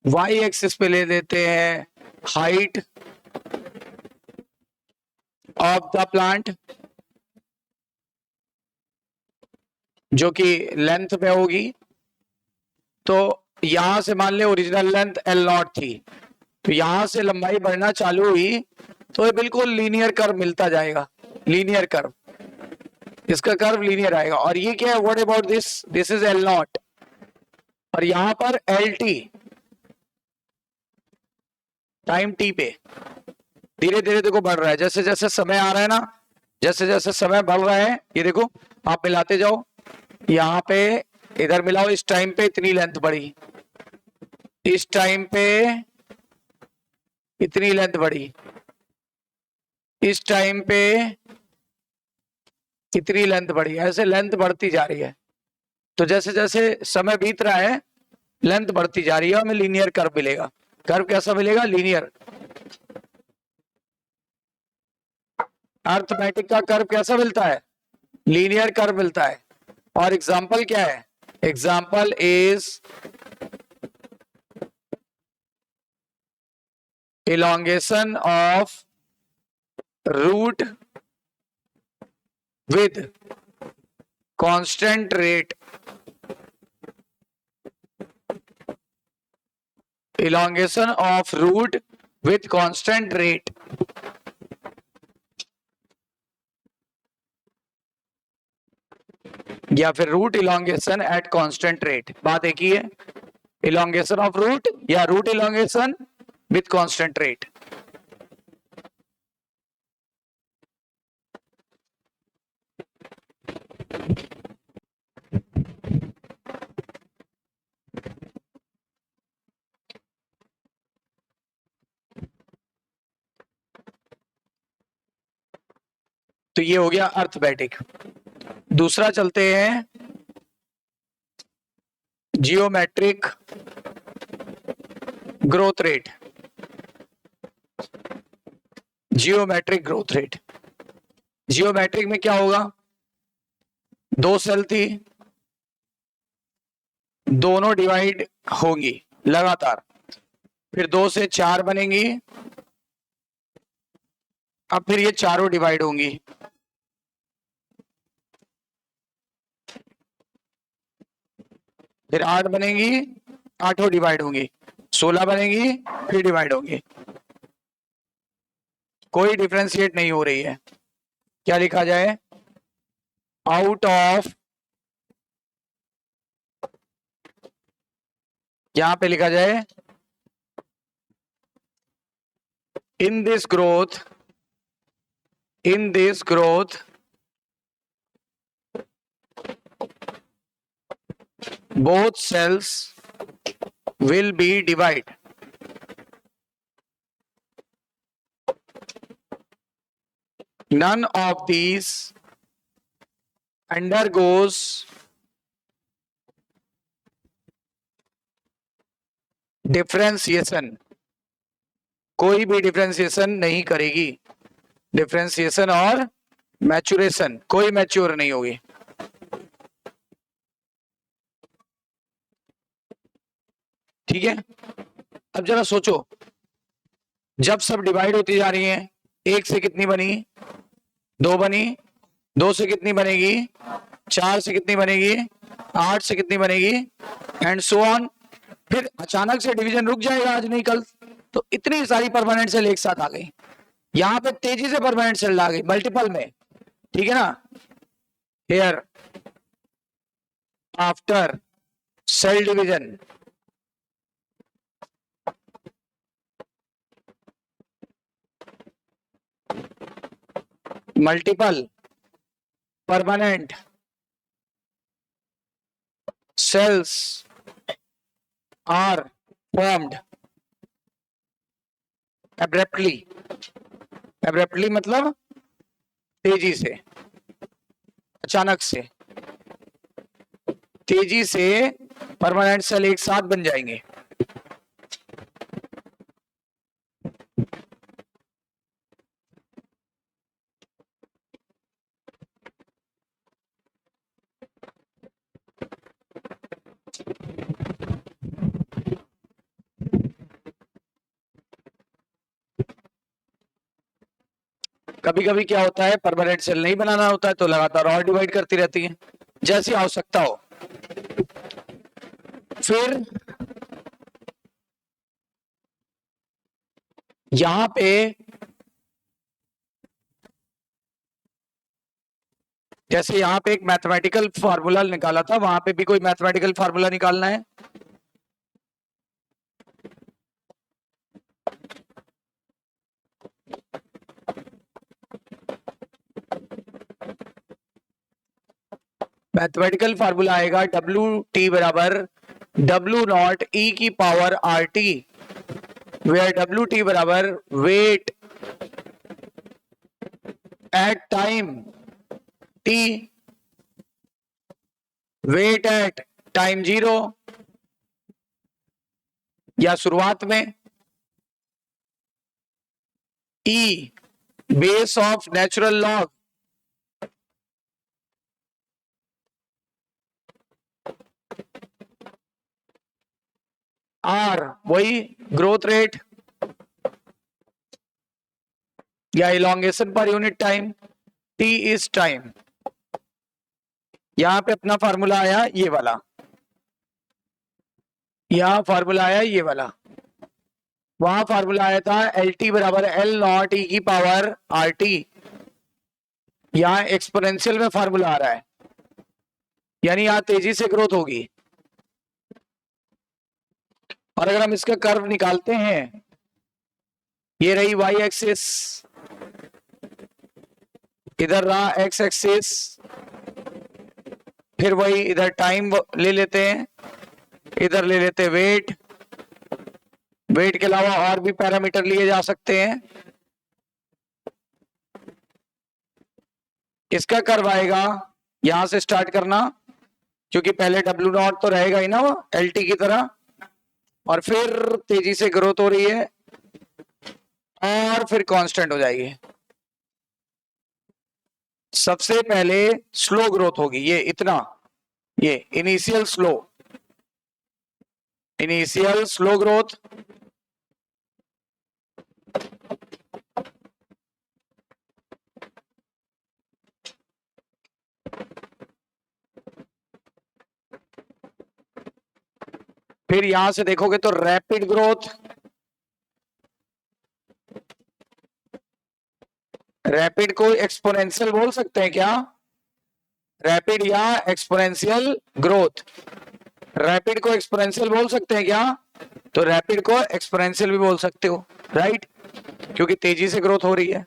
वाई एक्सिस पे ले लेते हैं हाइट ऑफ द प्लांट, जो कि लेंथ में होगी। तो यहां से मान ले ओरिजिनल लेंथ एल नॉट थी, तो यहां से लंबाई बढ़ना चालू हुई तो ये बिल्कुल लीनियर कर्व मिलता जाएगा। लीनियर कर्व, इसका कर्व लीनियर आएगा। और ये क्या है, what about this, this is L not, और यहां पर एल टी टाइम टी पे धीरे धीरे देखो बढ़ रहा है। जैसे जैसे समय आ रहा है ना, जैसे जैसे समय बढ़ रहा है, ये देखो आप मिलाते जाओ, यहाँ पे इधर मिलाओ, इस टाइम पे इतनी लेंथ बढ़ी, इस टाइम पे इतनी लेंथ बढ़ी, इस टाइम पे इतनी लेंथ बढ़ी, ऐसे लेंथ बढ़ती जा रही है। तो जैसे जैसे समय बीत रहा है लेंथ बढ़ती जा रही है, हमें लीनियर कर्व मिलेगा। कर्व कैसा मिलेगा, लीनियर। अर्थमेटिक का कर्व कैसा मिलता है, लीनियर कर्व मिलता है। और एग्जाम्पल क्या है, example is elongation of root with constant rate। elongation of root with constant rate। या फिर root elongation at constant rate, बात एक ही है। इलोंगेशन ऑफ रूट या root elongation with constant rate. तो ये हो गया अर्थमेटिक। दूसरा चलते हैं geometric growth rate. Geometric growth rate, geometric में क्या होगा, दो सेल थी, दोनों डिवाइड होंगी लगातार, फिर 2 से 4 बनेंगी, अब फिर ये चारों डिवाइड होंगी, फिर 8 बनेंगी, 8 डिवाइड होंगी, 16 बनेंगी, फिर डिवाइड होंगी। कोई डिफरेंशिएट नहीं हो रही है। क्या लिखा जाए, आउट ऑफ, यहां पे लिखा जाए in this growth, in this growth both cells will be divide. None of these undergoes differentiation, कोई भी डिफरेंशिएशन नहीं करेगी। डिफरेंशिएशन और मैच्योरेशन, कोई मैच्योर नहीं होगी। ठीक है, अब जरा सोचो, जब सब डिवाइड होती जा रही हैं, एक से कितनी बनी, दो बनी, दो से कितनी बनेगी, चार से कितनी बनेगी, आठ से कितनी बनेगी, एंड सो ऑन। फिर अचानक से डिवीजन रुक जाएगा आज नहीं कल, तो इतनी सारी परमानेंट सेल एक साथ आ गई। यहां पे तेजी से परमानेंट सेल आ गई मल्टीपल में, ठीक है ना। Here after sale division multiple permanent cells are formed abruptly. abruptly मतलब तेजी से, अचानक से, तेजी से परमानेंट सेल एक साथ बन जाएंगे। कभी कभी क्या होता है, परमानेंट सेल नहीं बनाना होता है तो लगातार और डिवाइड करती रहती है जैसी आवश्यकता हो। फिर यहां पे जैसे यहां पे एक मैथमेटिकल फार्मूला निकाला था, वहां पे भी कोई मैथमेटिकल फार्मूला निकालना है। मैथमेटिकल फार्मूला आएगा डब्ल्यू टी बराबर डब्ल्यू नॉट ई की power R T, where W T बराबर weight at time T, weight at time 0 या शुरुआत में, E base of natural log, R वही ग्रोथ रेट या elongation per unit time, T is time. यहां पे अपना फार्मूला आया ये वाला, यहां फार्मूला आया ये वाला, वहां फार्मूला आया था एल टी बराबर एल नॉट ई की पावर आर टी। यहां एक्सपोनेंशियल में फार्मूला आ रहा है, यानी यहां तेजी से ग्रोथ होगी। और अगर हम इसका कर्व निकालते हैं, ये रही वाई एक्सिस, इधर रहा एक्स एक्सिस, फिर वही इधर टाइम ले लेते हैं, इधर ले लेते वेट, वेट के अलावा और भी पैरामीटर लिए जा सकते हैं। इसका कर्व आएगा, यहां से स्टार्ट करना, क्योंकि पहले डब्ल्यू नॉट तो रहेगा ही ना वो एल टी की तरह, और फिर तेजी से ग्रोथ हो रही है और फिर कांस्टेंट हो जाएगी। सबसे पहले स्लो ग्रोथ होगी, ये इतना, ये इनिशियल स्लो ग्रोथ, फिर यहां से देखोगे तो रैपिड ग्रोथ, रैपिड को एक्सपोनेंशियल बोल सकते हैं क्या, रैपिड या एक्सपोनेंशियल ग्रोथ, रैपिड को एक्सपोनेंशियल बोल सकते हैं क्या, तो रैपिड को एक्सपोनेंशियल भी बोल सकते हो, राइट, क्योंकि तेजी से ग्रोथ हो रही है।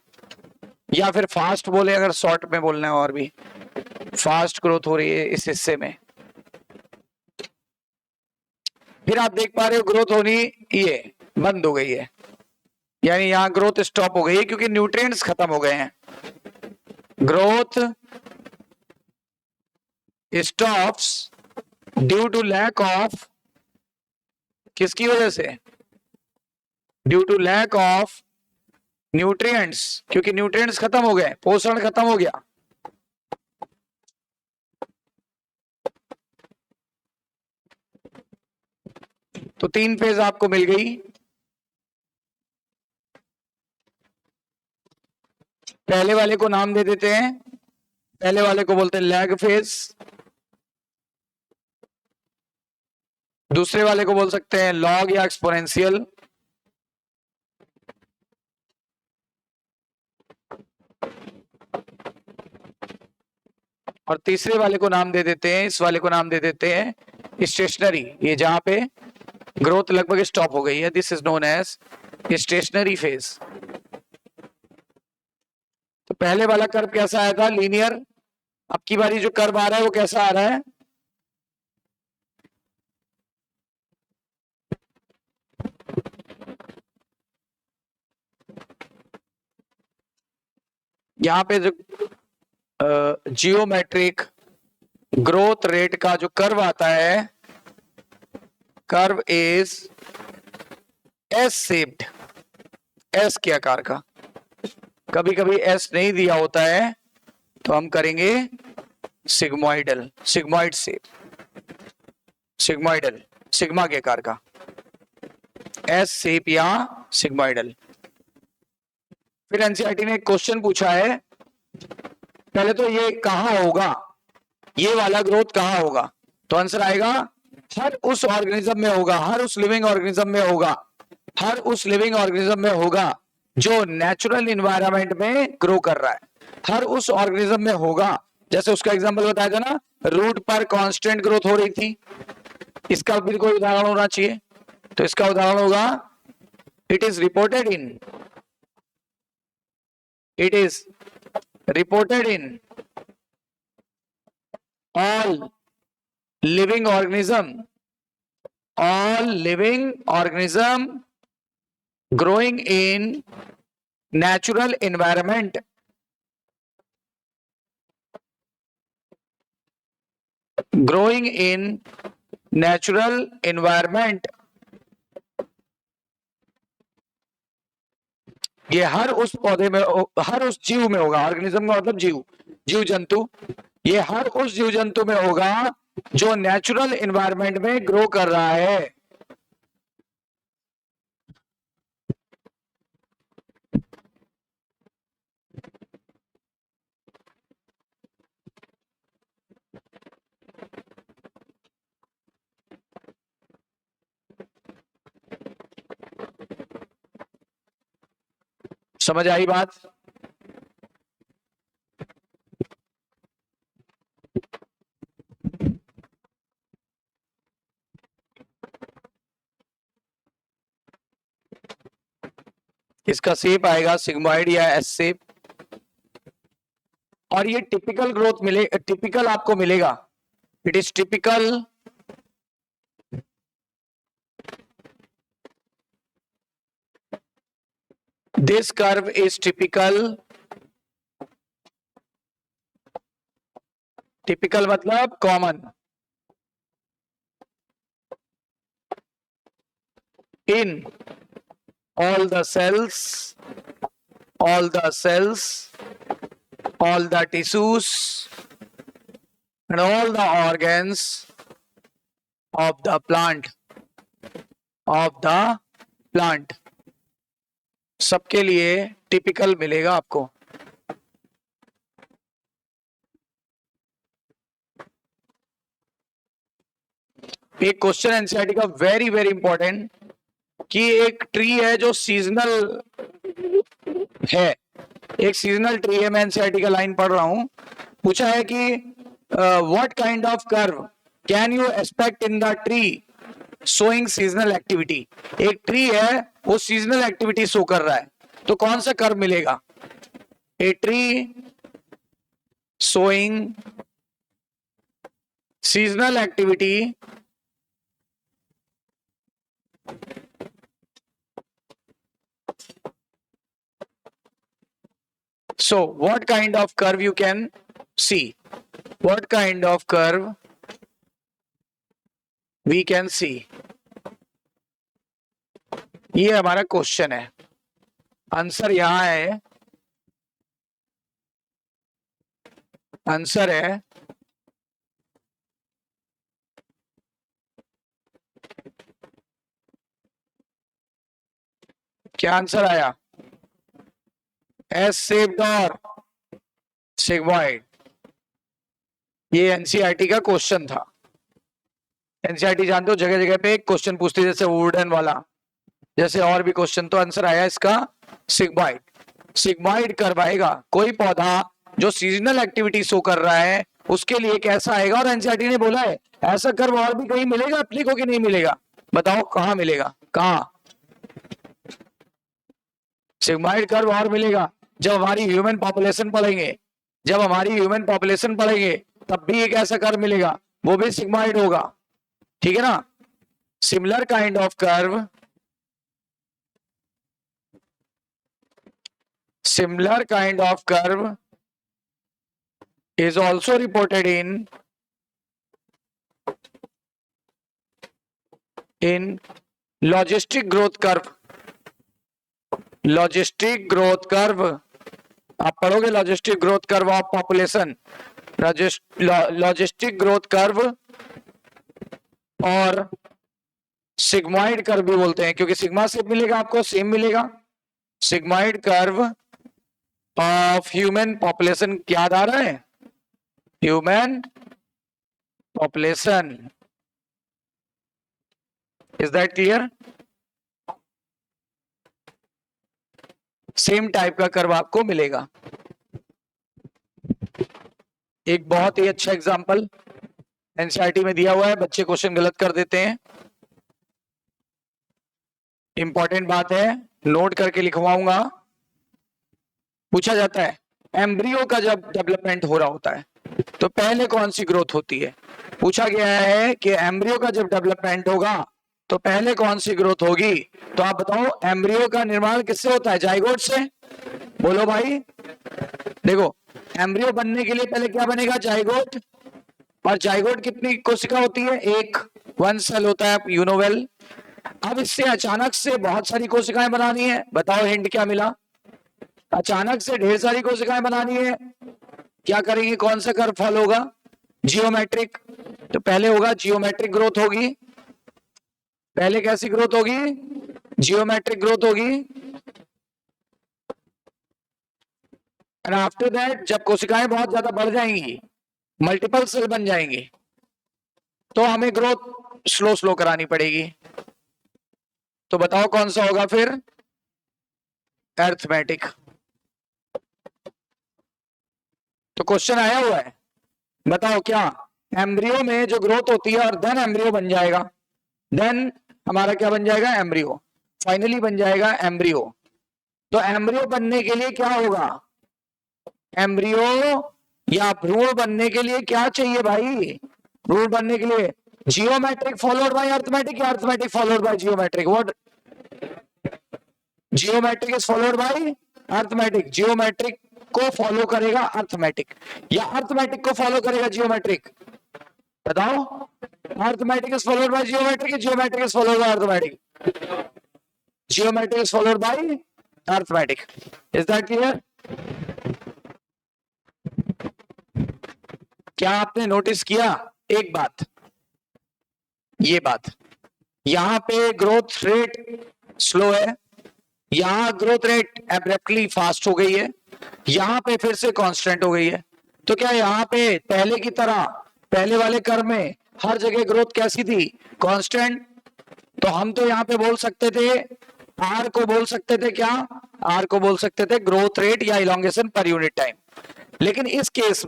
या फिर फास्ट बोले, अगर शॉर्ट में बोलना है, और भी फास्ट ग्रोथ हो रही है इस हिस्से में। फिर आप देख पा रहे हो ग्रोथ होनी ये बंद हो गई है, यानी यहां ग्रोथ स्टॉप हो गई है क्योंकि न्यूट्रिएंट्स खत्म हो गए हैं। Growth stops due to lack of, किसकी वजह से? Due to lack of nutrients, क्योंकि न्यूट्रिएंट्स खत्म हो गए, पोषण खत्म हो गया। तो 3 फेज आपको मिल गई। पहले वाले को नाम दे देते हैं, पहले वाले को बोलते हैं लैग फेज, दूसरे वाले को बोल सकते हैं लॉग या एक्सपोनेंशियल, और तीसरे वाले को नाम दे देते हैं, इस वाले को नाम दे देते हैं स्टेशनरी, ये जहां पे ग्रोथ लगभग स्टॉप हो गई है, this is known as stationary phase. तो पहले वाला कर्व कैसा आया था? लीनियर। अब की बारी जो कर्व आ रहा है वो कैसा आ रहा है? यहां पे जो जियोमेट्रिक ग्रोथ रेट का जो कर्व आता है, curve is S shaped, S के आकार का। कभी कभी एस नहीं दिया होता है तो हम करेंगे sigmoidal, sigmoid shape, sigmoidal, sigma के आकार का, एस शेप या सिग्मोइडल। फिर एनसीईआरटी ने एक क्वेश्चन पूछा है, पहले तो ये कहां होगा, ये वाला ग्रोथ कहां होगा? तो आंसर आएगा हर उस ऑर्गेनिज्म में होगा, हर उस लिविंग ऑर्गेनिज्म में होगा, हर उस लिविंग ऑर्गेनिज्म में होगा जो नेचुरल इन्वायरमेंट में ग्रो कर रहा है, हर उस ऑर्गेनिज्म में होगा। जैसे उसका एग्जांपल बताया था ना, रूट पर कांस्टेंट ग्रोथ हो रही थी, इसका भी कोई उदाहरण होना चाहिए। तो इसका उदाहरण होगा it is reported in, it is reported in all living organism, all living organism growing in natural environment, growing in natural environment, ये हर उस पौधे में, हर उस जीव में होगा, ऑर्गेनिज्म का मतलब जीव, जीव जंतु, ये हर उस जीव जंतु में होगा जो नेचुरल एनवायरनमेंट में ग्रो कर रहा है। समझ आई बात? इसका शेप आएगा सिग्मोइड या एस शेप, और ये टिपिकल ग्रोथ मिले, टिपिकल आपको मिलेगा, it is typical this curve is typical, typical मतलब common, in all the cells, all the cells, all the tissues and all the organs of the plant, of the plant, सबके लिए टिपिकल मिलेगा आपको। एक क्वेश्चन एनसीईआरटी का वेरी वेरी इंपॉर्टेंट, कि एक ट्री है जो सीजनल है, एक सीजनल ट्री है, मैं एनसीईआरटी का लाइन पढ़ रहा हूं, पूछा है कि what kind of curve can you expect in the tree showing seasonal activity. एक ट्री है वो सीजनल एक्टिविटी शो कर रहा है, तो कौन सा कर्व मिलेगा? A tree showing seasonal activity So what kind of curve you can see? What kind of curve we can see? ये हमारा क्वेश्चन है, आंसर यहां है, आंसर है क्या आंसर आया? एस शेप्ड और सिग्मॉइड। ये एनसीईआरटी का क्वेश्चन था। एनसीईआरटी जानते हो जगह जगह पे एक क्वेश्चन पूछती है, जैसे वुडन वाला, जैसे और भी क्वेश्चन। तो आंसर आया इसका सिग्मॉइड। सिग्मॉइड कर्व आएगा। कोई पौधा जो सीजनल एक्टिविटी शो कर रहा है उसके लिए कैसा आएगा? और एनसीईआरटी ने बोला है ऐसा कर्व और भी कहीं मिलेगा अपने को कि नहीं मिलेगा? बताओ कहां मिलेगा? कहां सिग्मॉइड कर्व और मिलेगा? जब हमारी ह्यूमन पॉपुलेशन पढ़ेंगे, जब हमारी ह्यूमन पॉपुलेशन पढ़ेंगे तब भी एक ऐसा कर्व मिलेगा, वो भी सिग्मॉइड होगा। ठीक है ना? Similar kind of curve, similar kind of curve is also reported in logistic growth curve. Logistic growth curve आप पढ़ोगे, logistic growth curve of population, logistic growth curve और सिग्मॉइड कर्व भी बोलते हैं, क्योंकि सिग्मा से मिलेगा आपको, सेम मिलेगा। Sigmoid curve of human population याद आ रहा है? Human population, is that clear? Same type का कर्व आपको मिलेगा। एक बहुत ही अच्छा एग्जांपल एनसीईआरटी में दिया हुआ है, बच्चे क्वेश्चन गलत कर देते हैं। इंपॉर्टेंट बात है, नोट करके लिखवाऊंगा। पूछा जाता है एम्ब्रियो का जब डेवलपमेंट हो रहा होता है तो पहले कौन सी ग्रोथ होती है? पूछा गया है कि एम्ब्रियो का जब डेवलपमेंट होगा तो पहले कौन सी ग्रोथ होगी? तो आप बताओ, एम्ब्रियो का निर्माण किससे होता है? जाइगोट से। बोलो भाई। देखो, एम्ब्रियो बनने के लिए पहले क्या बनेगा? जाइगोट। और जाइगोट कितनी कोशिका होती है? एक, वन सेल होता है, यू नो वेल। अब इससे अचानक से बहुत सारी कोशिकाएं बनानी है। बताओ हिंट क्या मिला? अचानक से ढेर सारी कोशिकाएं बनानी है, क्या करेंगे? कौन सा कर्व फॉलो होगा? जियोमेट्रिक। तो पहले होगा जियोमेट्रिक ग्रोथ होगी। पहले कैसी ग्रोथ होगी? जियोमेट्रिक ग्रोथ होगी। एंड आफ्टर दैट जब कोशिकाएं बहुत ज्यादा बढ़ जाएंगी, मल्टीपल सेल बन जाएंगी, तो हमें ग्रोथ स्लो स्लो करानी पड़ेगी। तो बताओ कौन सा होगा फिर? अरिथमेटिक। तो क्वेश्चन आया हुआ है, बताओ क्या एम्ब्रियो में जो ग्रोथ होती है और देन एम्ब्रियो बन जाएगा, देन हमारा क्या बन जाएगा? एम्ब्रियो। फाइनली बन जाएगा एम्ब्रियो। तो एम्ब्रियो बनने के लिए क्या होगा? एम्ब्रियो या भ्रूण बनने के लिए क्या चाहिए भाई? भ्रूण बनने के लिए जियोमेट्रिक फॉलोड बाय अरिथमेटिक या arithmetic followed by geometric? What? Geometric is followed by arithmetic. Geometric को फॉलो करेगा अरिथमेटिक या अरिथमेटिक को फॉलो करेगा जियोमेट्रिक? बताओ। Arithmetic is followed by geometric, geometric is followed by arithmetic? Geometric is followed by arithmetic. Is that clear? क्या आपने नोटिस किया एक बात, ये बात, यहां पे ग्रोथ रेट स्लो है, यहां ग्रोथ रेट एब्रप्टली फास्ट हो गई है, यहां पे फिर से कांस्टेंट हो गई है। तो क्या यहां पे पहले की तरह, पहले वाले कर्व में हर जगह ग्रोथ कैसी थी? कांस्टेंट। तो हम तो यहां पे बोल सकते थे, आर को बोल सकते थे क्या? आर को बोल सकते थे ग्रोथ रेट या इलोंगेशन पर यूनिट टाइम। लेकिन इस केस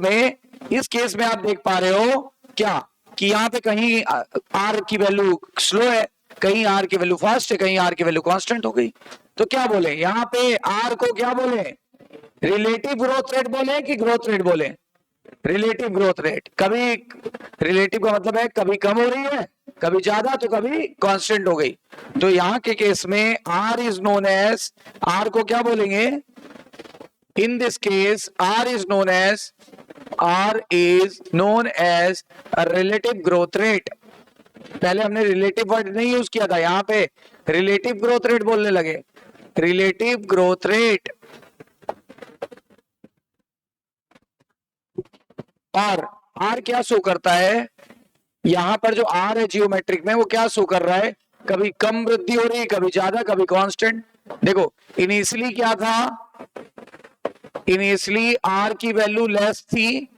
में आप देख पा रहे हो क्या कि यहाँ पे कहीं आर की वैल्यू स्लो है, कहीं आर की वैल्यू फास्ट है, कहीं आर की वैल्यू कांस्टेंट हो गई। तो क्या बोले यहाँ पे? आर को क्या बोले? रिलेटिव ग्रोथ रेट बोले कि ग्रोथ रेट बोले? Relative growth rate. कभी रिलेटिव का मतलब है कभी कम हो रही है, कभी ज्यादा, तो कभी कांस्टेंट हो गई। तो यहाँ के केस में R is known as, R को क्या बोलेंगे? In this case, R is known as a relative growth rate. पहले हमने रिलेटिव वर्ड नहीं यूज किया था, यहां पे रिलेटिव ग्रोथ रेट बोलने लगे. Relative growth rate. और R क्या शो करता है, यहां पर जो R है जियोमेट्रिक में, वो क्या शो कर रहा है, कभी कम वृद्धि हो रही है, कभी ज्यादा, कभी कांस्टेंट. देखो इनिशियली क्या था, इनिशियली R की वैल्यू लेस थी,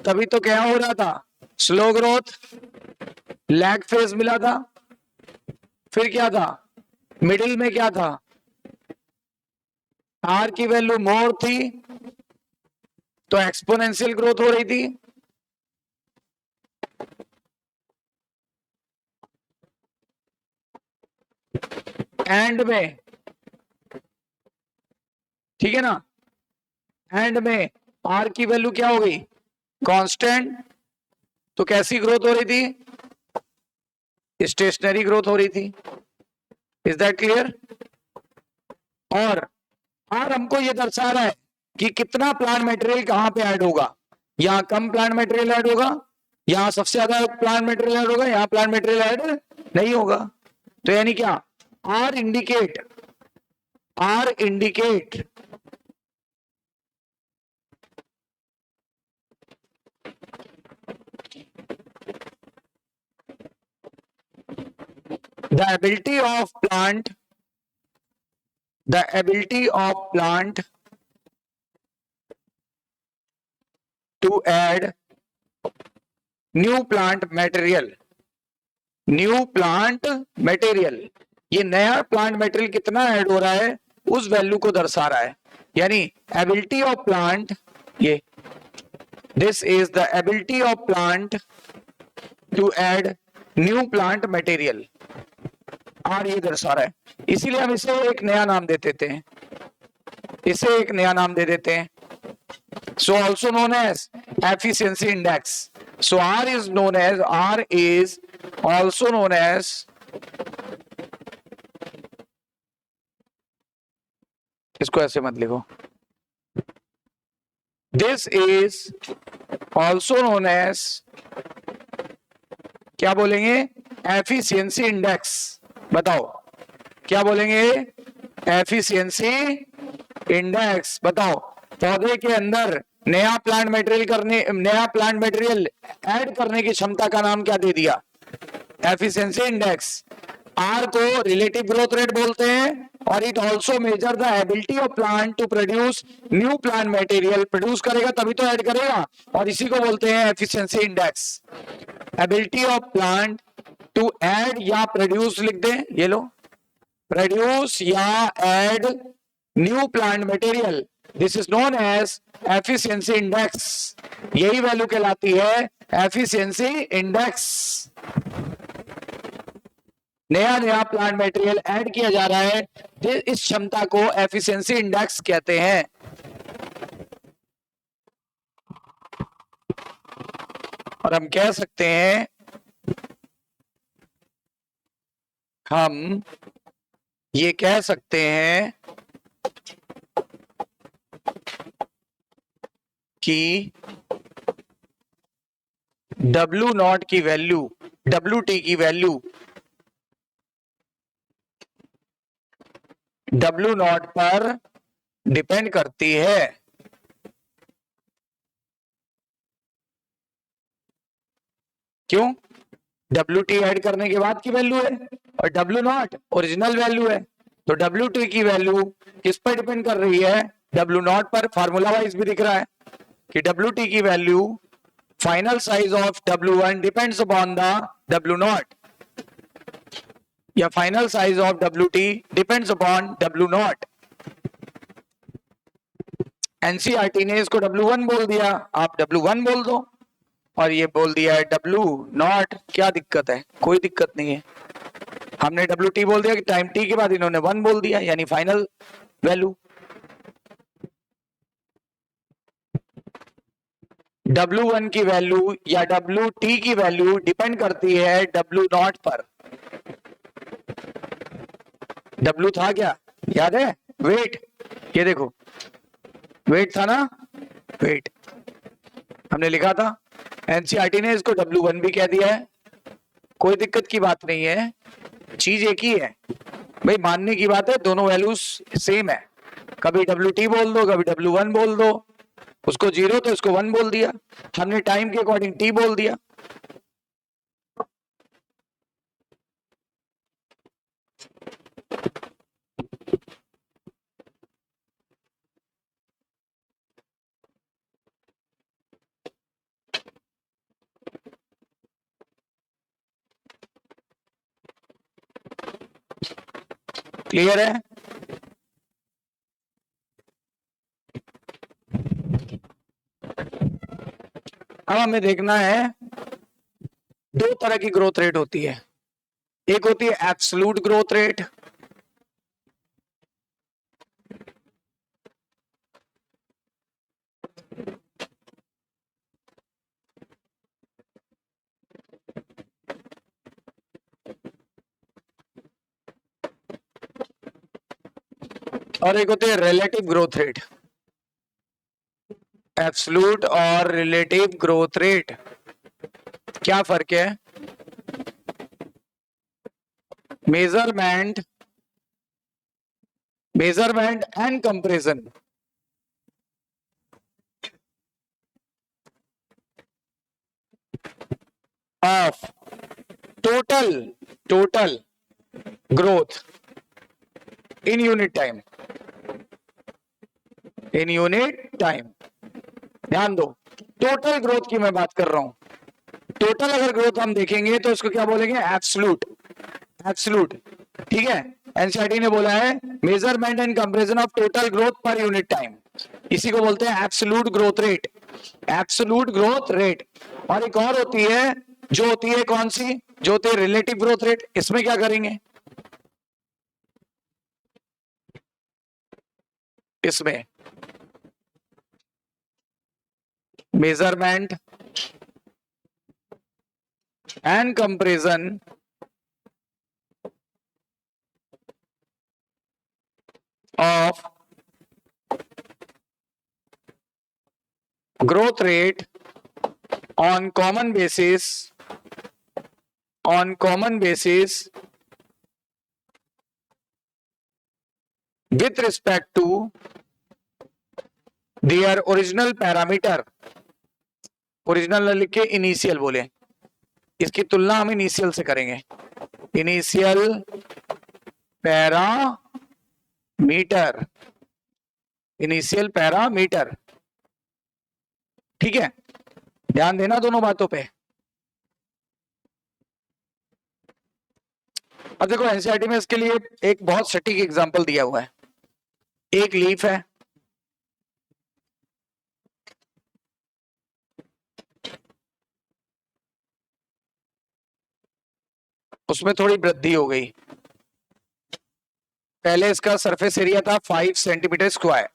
तभी तो क्या हो रहा था, स्लो ग्रोथ, लैग फेज मिला था. फिर क्या था, मिडिल में क्या था, R की वैल्यू मोर थी तो एक्सपोनेंशियल ग्रोथ हो रही थी. एंड में, ठीक है ना, एंड में R की वैल्यू क्या हो गई, कांस्टेंट, तो कैसी ग्रोथ हो रही थी, स्टेशनरी ग्रोथ हो रही थी. Is that clear. और R हमको ये दर्शा रहा है कि कितना प्लांट मटेरियल कहां पे ऐड होगा. यहां कम प्लांट मटेरियल ऐड होगा, यहां सबसे ज्यादा प्लांट मटेरियल ऐड होगा, यहां प्लांट मटेरियल ऐड नहीं होगा. तो यानी क्या, R indicate the ability of plant to add new plant material. ये नया प्लांट मटेरियल कितना ऐड हो रहा है, उस वैल्यू को दर्शा रहा है. यानी एबिलिटी ऑफ प्लांट, ये this is the ability of plant to add new plant material. R ये दर्शा रहा है, इसीलिए हम इसे एक नया नाम दे देते हैं, so also known as efficiency index. So R is also known as, इसको ऐसे मत लिखो, this is also known as, क्या बोलेंगे, एफिशिएंसी इंडेक्स. बताओ क्या बोलेंगे, एफिशिएंसी इंडेक्स. बताओ पौधे के अंदर नया प्लांट मटेरियल ऐड करने की क्षमता का नाम क्या दे दिया, एफिशिएंसी इंडेक्स. आर को रिलेटिव ग्रोथ रेट बोलते हैं, और it also measure the ability of plant to produce new plant material. Produce करेगा तभी तो ऐड करेगा, और इसी को बोलते हैं efficiency index. Ability of plant to add या प्रोड्यूस लिख दें, ये लो, प्रोड्यूस या add new plant material, this is known as efficiency index. यही वैल्यू कहलाती है एफिशिएंसी इंडेक्स. नया प्लांट मटेरियल ऐड किया जा रहा है, इस क्षमता को एफिशिएंसी इंडेक्स कहते हैं. और हम कह सकते हैं, हम ये कह सकते हैं कि W0 की वैल्यू, WT की वैल्यू W0 पर डिपेंड करती है. क्यों, WT ऐड करने के बाद की वैल्यू है, और W0 ओरिजिनल वैल्यू है. तो WT की वैल्यू किस पर डिपेंड कर रही है, W0 पर. फार्मूला वाइज भी दिख रहा है कि WT की value, final size of W1 depends upon the W0, या final size of WT depends upon W0. NCERT ने इसको W1 बोल दिया, आप W1 बोल दो, और ये बोल दिया है W0. क्या दिक्कत है, कोई दिक्कत नहीं है. हमने WT बोल दिया कि टाइम t के बाद इन्होंने 1 बोल दिया, यानी फाइनल वैल्यू. W1 की वैल्यू या WT की वैल्यू डिपेंड करती है W0 पर. W था क्या, याद है, वेट. ये देखो वेट था ना, वेट हमने लिखा था। एनसीईआरटी ने इसको W1 भी कह दिया है, कोई दिक्कत की बात नहीं है, चीज एक ही है भाई, मानने की बात है, दोनों वैल्यूज सेम है। कभी WT बोल दो, कभी W1 बोल दो, उसको 0 तो इसको 1 बोल दिया, हमने टाइम के अकॉर्डिंग T बोल दिया। क्लियर है? अब हमें देखना है, दो तरह की ग्रोथ रेट होती है, एक होती है एब्सोल्यूट ग्रोथ रेट, और एक होती है रिलेटिव ग्रोथ रेट। एब्सोल्यूट और रिलेटिव ग्रोथ रेट क्या फर्क है? Measurement and comparison. Of total growth in unit time, ध्यान दो, टोटल ग्रोथ की मैं बात कर रहा हूं। टोटल अगर ग्रोथ हम देखेंगे तो इसको क्या बोलेंगे? एब्सोल्यूट। ठीक है, एनसीईआरटी ने बोला है measurement and comparison of total growth per unit time, इसी को बोलते हैं एब्सोल्यूट ग्रोथ रेट। और एक और होती है, जो होती है कौन सी? जो होती है रिलेटिव ग्रोथ रेट। इसमें क्या करेंगे? इसमें measurement and comparison of growth rate on common basis with respect to their original parameter। Original लिख के इनिशियल बोले, इसकी तुलना हम इनिशियल से करेंगे, इनिशियल पैरामीटर। ठीक है, ध्यान देना दोनों बातों पे। अब देखो एनसीईआरटी में इसके लिए एक बहुत सटीक एग्जांपल दिया हुआ है। एक लीफ है, उसमें थोड़ी वृद्धि हो गई। पहले इसका सरफेस एरिया था 5 सेंटीमीटर स्क्वायर,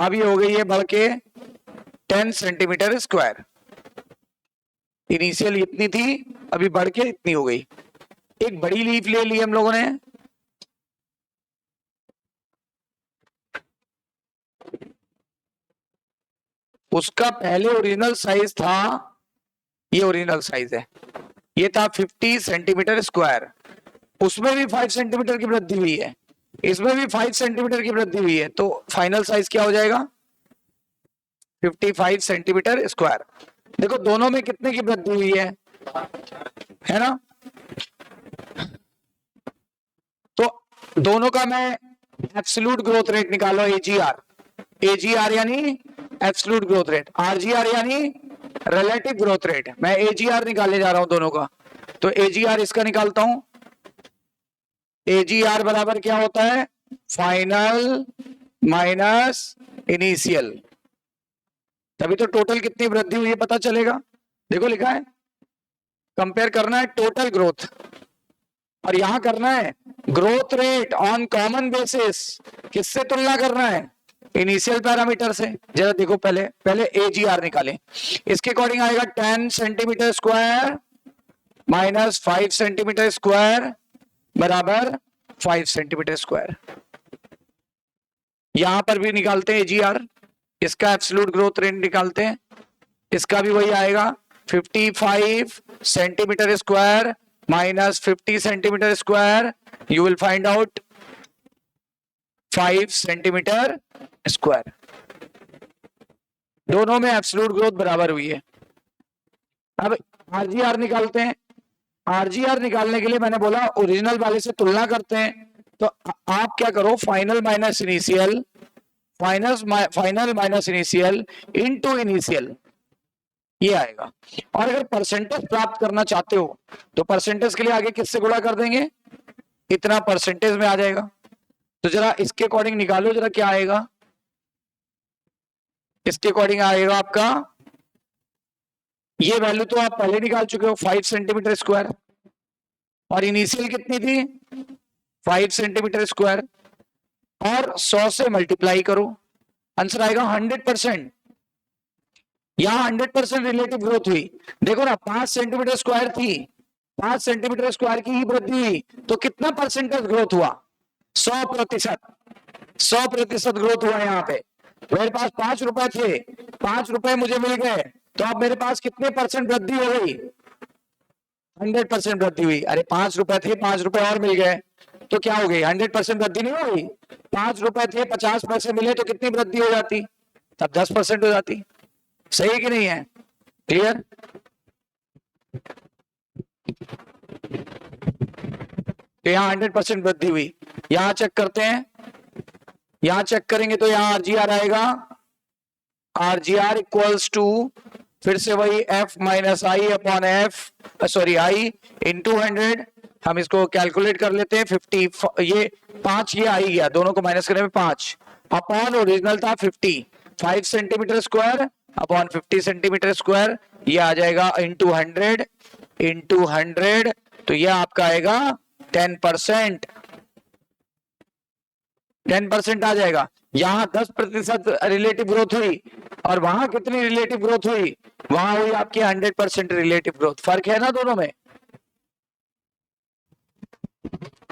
अब ये हो गई है बढ़ के 10 सेंटीमीटर स्क्वायर। इनिशियल इतनी थी, अभी बढ़ के इतनी हो गई। एक बड़ी लीफ ले ली हम लोगों ने, उसका पहले ओरिजिनल साइज था, ये ओरिजिनल साइज है, ये था 50 सेंटीमीटर स्क्वायर, उसमें भी 5 सेंटीमीटर की वृद्धि हुई है, इसमें भी 5 सेंटीमीटर की वृद्धि हुई है, तो फाइनल साइज क्या हो जाएगा? 55 सेंटीमीटर स्क्वायर। देखो दोनों में कितने की वृद्धि हुई है ना? तो दोनों का मैं एब्सोल्यूट ग्रोथ रेट निकालो, एजीआर यानी एब्सोल्यूट ग्रोथ रेट, आरजीआर यानी रिलेटिव ग्रोथ रेट। मैं एजीआर निकालने जा रहा हूं दोनों का, तो एजीआर इसका निकालता हूं। एजीआर बराबर क्या होता है? फाइनल माइनस इनिशियल, तभी तो टोटल कितनी वृद्धि हुई है पता चलेगा। देखो लिखा है, कंपेयर करना है टोटल ग्रोथ, और यहां करना है growth rate on common basis. किससे तुलना करना है? इनिशियल पैरामीटर से। जरा देखो, पहले एजीआर निकालें, इसके अकॉर्डिंग आएगा 10 centimetre square minus 5 centimetre square बराबर 5 सेंटीमीटर स्क्वायर। यहां पर भी निकालते हैं एजीआर, इसका एब्सोल्यूट ग्रोथ रेट निकालते हैं, इसका भी वही आएगा 55 centimetre square minus 50 centimetre square, you will find out 5 centimetre square. दोनों में एब्सोल्यूट ग्रोथ बराबर हुई है। अब आरजीआर निकालते हैं। आरजीआर निकालने के लिए मैंने बोला ओरिजिनल वाले से तुलना करते हैं, तो आप क्या करो, final minus initial, final minus initial into initial, ये आएगा। और अगर परसेंटेज प्राप्त करना चाहते हो तो परसेंटेज के लिए आगे किससे गुणा कर देंगे, इतना परसेंटेज में आ जाएगा। तो जरा इसके अकॉर्डिंग निकालो, जरा क्या आएगा, इसके अकॉर्डिंग आएगा आपका, ये वैल्यू तो आप पहले निकाल चुके हो 5 सेंटीमीटर स्क्वायर, और इनिशियल कितनी थी 5 सेंटीमीटर स्क्वायर, और 100 से मल्टीप्लाई करो, आंसर आएगा 100%। यहां 100% रिलेटिव ग्रोथ हुई। देखो ना 5 सेंटीमीटर स्क्वायर थी, 5 सेंटीमीटर स्क्वायर की ही वृद्धि हुई, तो कितना परसेंटेज ग्रोथ हुआ, 100%। 100% ग्रोथ हुआ। यहाँ पे मेरे पास 5 रुपए थे, 5 रुपए मुझे मिल गए, तो अब मेरे पास कितने परसेंट वृद्धि हो गई, 100% वृद्धि हुई। अरे 5 रुपए थे, 5 रुपए और मिल गए, तो क्या हो गई, 100% वृद्धि नहीं हो गई। 5 रुपए थे, 50 पैसे मिले, तो कितनी वृद्धि हो जाती, तब 10% हो जाती। सही कि नहीं है, क्लियर। तो यहाँ 100% वृद्धि हुई। यहां चेक करते हैं, यहां चेक करेंगे तो यहाँ आरजीआर आएगा, आरजीआर इक्वल्स टू, फिर से वही f minus I upon F, sorry I into 100। हम इसको कैलकुलेट कर लेते हैं, 50, ये 5 ये आई गया, दोनों को माइनस करने में 5 अपॉन ओरिजिनल था 50, 5 centimetre square upon 50 centimetre square, ये आ जाएगा इंटू 100 इंटू 100, तो ये आपका आएगा 10%, 10% आ जाएगा। यहां 10% रिलेटिव ग्रोथ हुई, और वहां कितनी रिलेटिव ग्रोथ हुई, वहां हुई आपकी 100% रिलेटिव ग्रोथ। फर्क है ना दोनों में।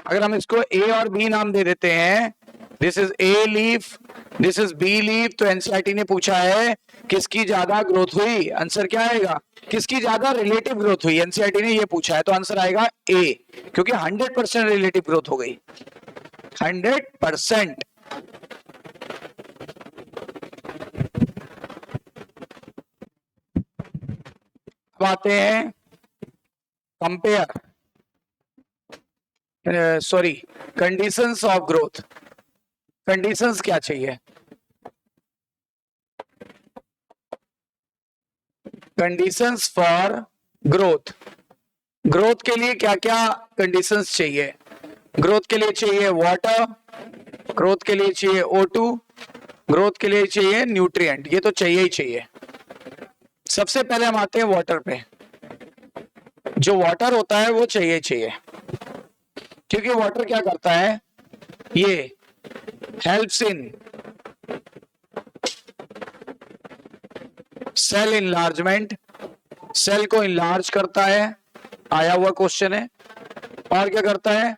अगर हम इसको ए और बी नाम दे देते हैं, this is A leaf, this is B leaf, तो एनसीईआरटी ने पूछा है किसकी ज्यादा ग्रोथ हुई, आंसर क्या आएगा, किसकी ज्यादा रिलेटिव ग्रोथ हुई, एनसीईआरटी ने ये पूछा है, तो आंसर आएगा ए, क्योंकि 100% रिलेटिव ग्रोथ हो गई, 100%। अब आते हैं compare, sorry conditions of growth. Conditions क्या चाहिए, कंडीशंस फॉर ग्रोथ, ग्रोथ के लिए क्या क्या कंडीशंस चाहिए, ग्रोथ के लिए चाहिए वाटर, ग्रोथ के लिए चाहिए O2, ग्रोथ के लिए चाहिए न्यूट्रिएंट, ये तो चाहिए ही चाहिए। सबसे पहले हम आते हैं वाटर पे, जो वाटर होता है वो चाहिए चाहिए, क्योंकि वाटर क्या करता है, ये helps in cell enlargement, cell को इनलार्ज करता है, आया हुआ क्वेश्चन है। और क्या करता है,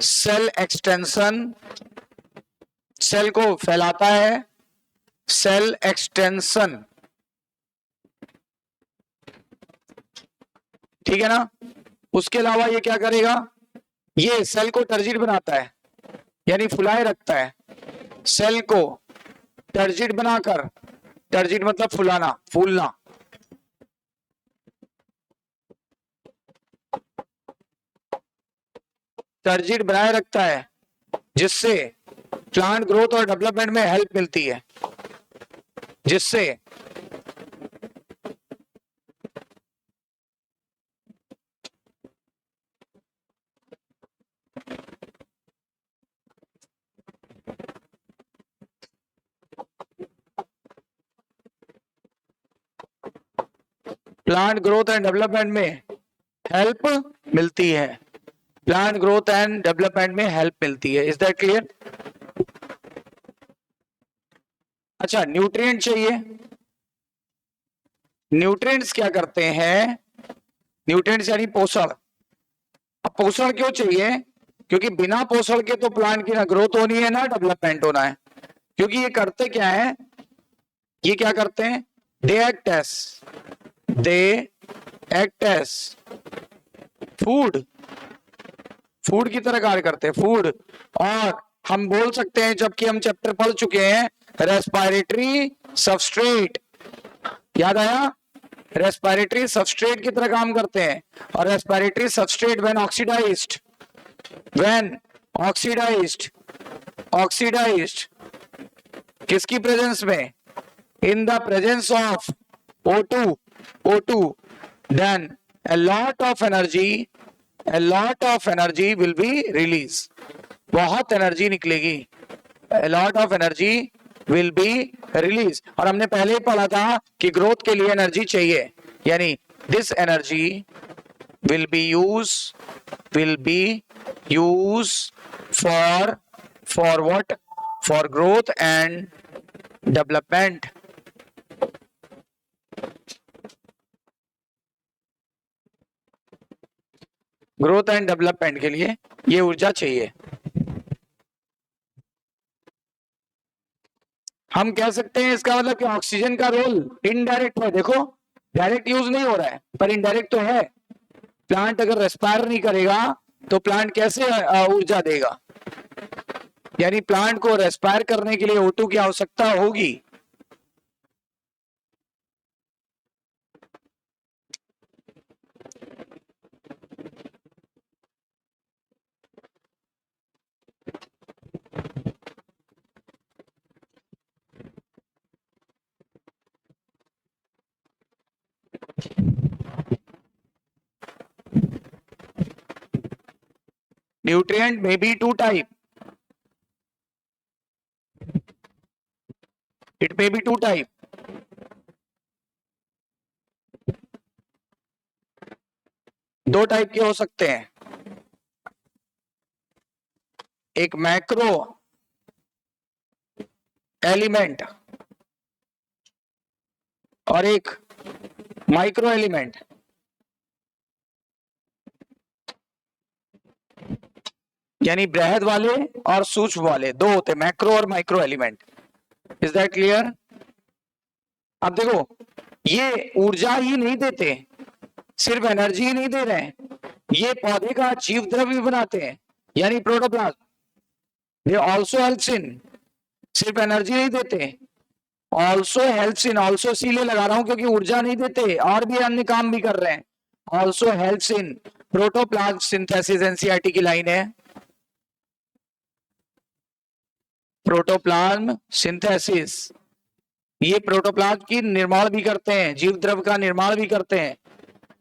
सेल एक्सटेंशन, सेल को फैलाता है, सेल एक्सटेंशन, ठीक है ना। उसके अलावा ये क्या करेगा, ये सेल को टर्जिड बनाता है, यानी फुलाए रखता है, सेल को टर्जिड बनाकर, टर्जिड मतलब फुलाना, फूलना, टर्जिड बनाए रखता है, जिससे प्लांट ग्रोथ और डेवलपमेंट में हेल्प मिलती है, जिससे प्लांट ग्रोथ एंड डेवलपमेंट में हेल्प मिलती है, प्लांट ग्रोथ एंड डेवलपमेंट में हेल्प मिलती है। Is that clear. अच्छा, न्यूट्रिएंट चाहिए, न्यूट्रिएंट्स क्या करते हैं, न्यूट्रिएंट्स यानी पोषण। अब पोषण क्यों चाहिए, क्योंकि बिना पोषण के तो प्लांट की ना ग्रोथ होनी है ना डेवलपमेंट होना है। क्योंकि ये करते क्या है, ये क्या करते हैं, दे एक्ट एस फूड की तरह कार्य करते हैं, फूड। और हम बोल सकते हैं, जबकि हम चैप्टर पढ़ चुके हैं, रेस्पिरेटरी सबस्ट्रेट, याद आया, रेस्पिरेटरी सबस्ट्रेट की तरह काम करते हैं। और रेस्पिरेटरी सबस्ट्रेट व्हेन ऑक्सीडाइज्ड किसकी प्रेजेंस में, in the presence of O2 then a lot of energy will be released, बहुत एनर्जी निकलेगी, a lot of energy will be released। और हमने पहले ही पढ़ा था कि ग्रोथ के लिए एनर्जी चाहिए, यानी this energy will be used for what, for growth and development. Growth and development के लिए ये ऊर्जा चाहिए। हम कह सकते हैं इसका मतलब कि ऑक्सीजन का रोल इनडायरेक्ट है, देखो डायरेक्ट यूज नहीं हो रहा है पर इनडायरेक्ट तो है। प्लांट अगर रेस्पायर नहीं करेगा तो प्लांट कैसे ऊर्जा देगा, यानी प्लांट को रेस्पायर करने के लिए O2 की आवश्यकता होगी। Nutrient may be two type. It may be two type. दो टाइप के हो सकते हैं, एक मैक्रो एलिमेंट और एक माइक्रो एलिमेंट। यानी बृहद वाले और सूक्ष्म वाले दो होते हैं, मैक्रो और micro element. Is that clear? अब देखो, ये ऊर्जा ही नहीं देते, सिर्फ एनर्जी ही नहीं दे रहे हैं, ये पौधे का जीव द्रव्य भी बनाते हैं, यानी प्रोटोप्लाज्म। ये ऑल्सो हेल्प्स इन, सिर्फ एनर्जी नहीं देते, ऑल्सो हेल्प्स इन, ऑल्सो इसीलिए लगा रहा हूं क्योंकि ऊर्जा नहीं देते और भी अन्य काम भी कर रहे हैं। Also helps in protoplasm synthesis, NCERT की लाइन है, प्रोटोप्लाज्म सिंथेसिस। ये प्रोटोप्लाज्म की निर्माण भी करते हैं, जीव द्रव्य का निर्माण भी करते हैं,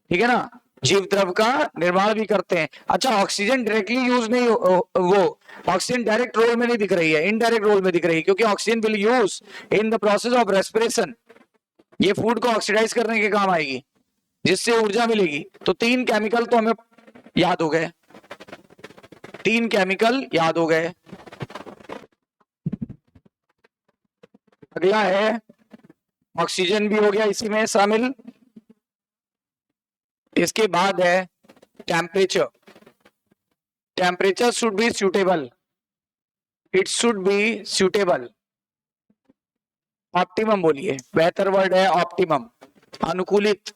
ठीक है ना, जीव द्रव्य का निर्माण भी करते हैं। अच्छा, ऑक्सीजन डायरेक्टली यूज नहीं, वो ऑक्सीजन डायरेक्ट रोल में नहीं दिख रही है, इनडायरेक्ट रोल में दिख रही है, क्योंकि oxygen will use in the process of respiration. ये फूड को ऑक्सीडाइज करने के काम आएगी, जिससे ऊर्जा मिलेगी। तो तीन केमिकल तो हमें याद हो गए, तीन केमिकल याद हो गए। अगला है, ऑक्सीजन भी हो गया इसी में शामिल। इसके बाद है temperature. Temperature should be suitable, it should be suitable. Optimum बोलिए, बेहतर वर्ड है ऑप्टिमम, अनुकूलित।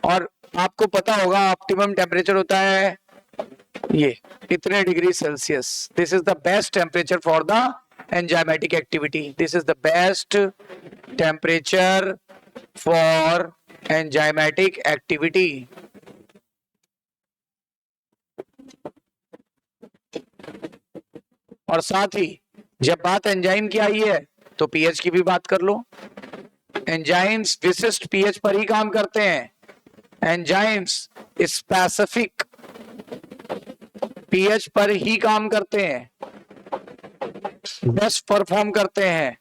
और आपको पता होगा ऑप्टिमम टेम्परेचर होता है ये इतने degree Celsius. This is the best temperature for the enzymatic activity. This is the best temperature for enzymatic activity. और साथ ही जब बात एंजाइम की आई है तो पीएच की भी बात कर लो। एंजाइम्स विशिष्ट पीएच पर ही काम करते हैं, एंजाइम्स स्पेसिफिक पीएच पर ही काम करते हैं, बेस्ट परफॉर्म करते हैं।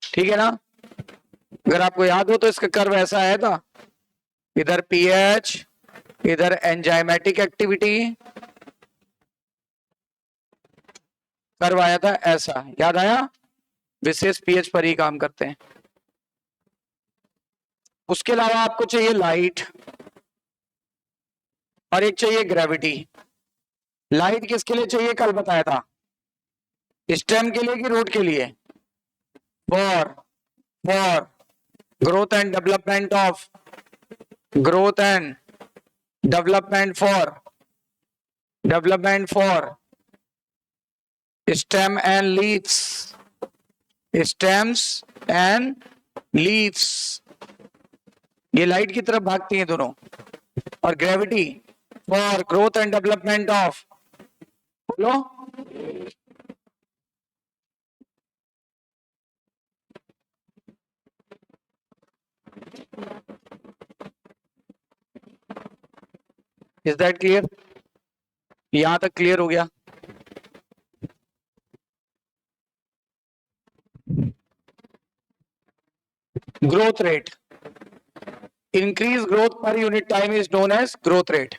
ठीक है ना? अगर आपको याद हो तो इसका कर्व ऐसा आया था, इधर पीएच, इधर एंजाइमेटिक एक्टिविटी, कर्व आया था ऐसा, याद आया? विशेष पीएच पर ही काम करते हैं। उसके अलावा आपको चाहिए लाइट। और एक चाहिए ग्रेविटी। लाइट किसके लिए चाहिए कल बताया था, स्टेम के लिए कि रूट के लिए? For for growth and development of, growth and development for stem and leaves, stems and leaves, ये लाइट की तरफ भागती हैं दोनों। और gravity for growth and development of, बोलो, इज दैट क्लियर? यहां तक क्लियर हो गया? Growth rate, increase growth per unit time is known as growth rate.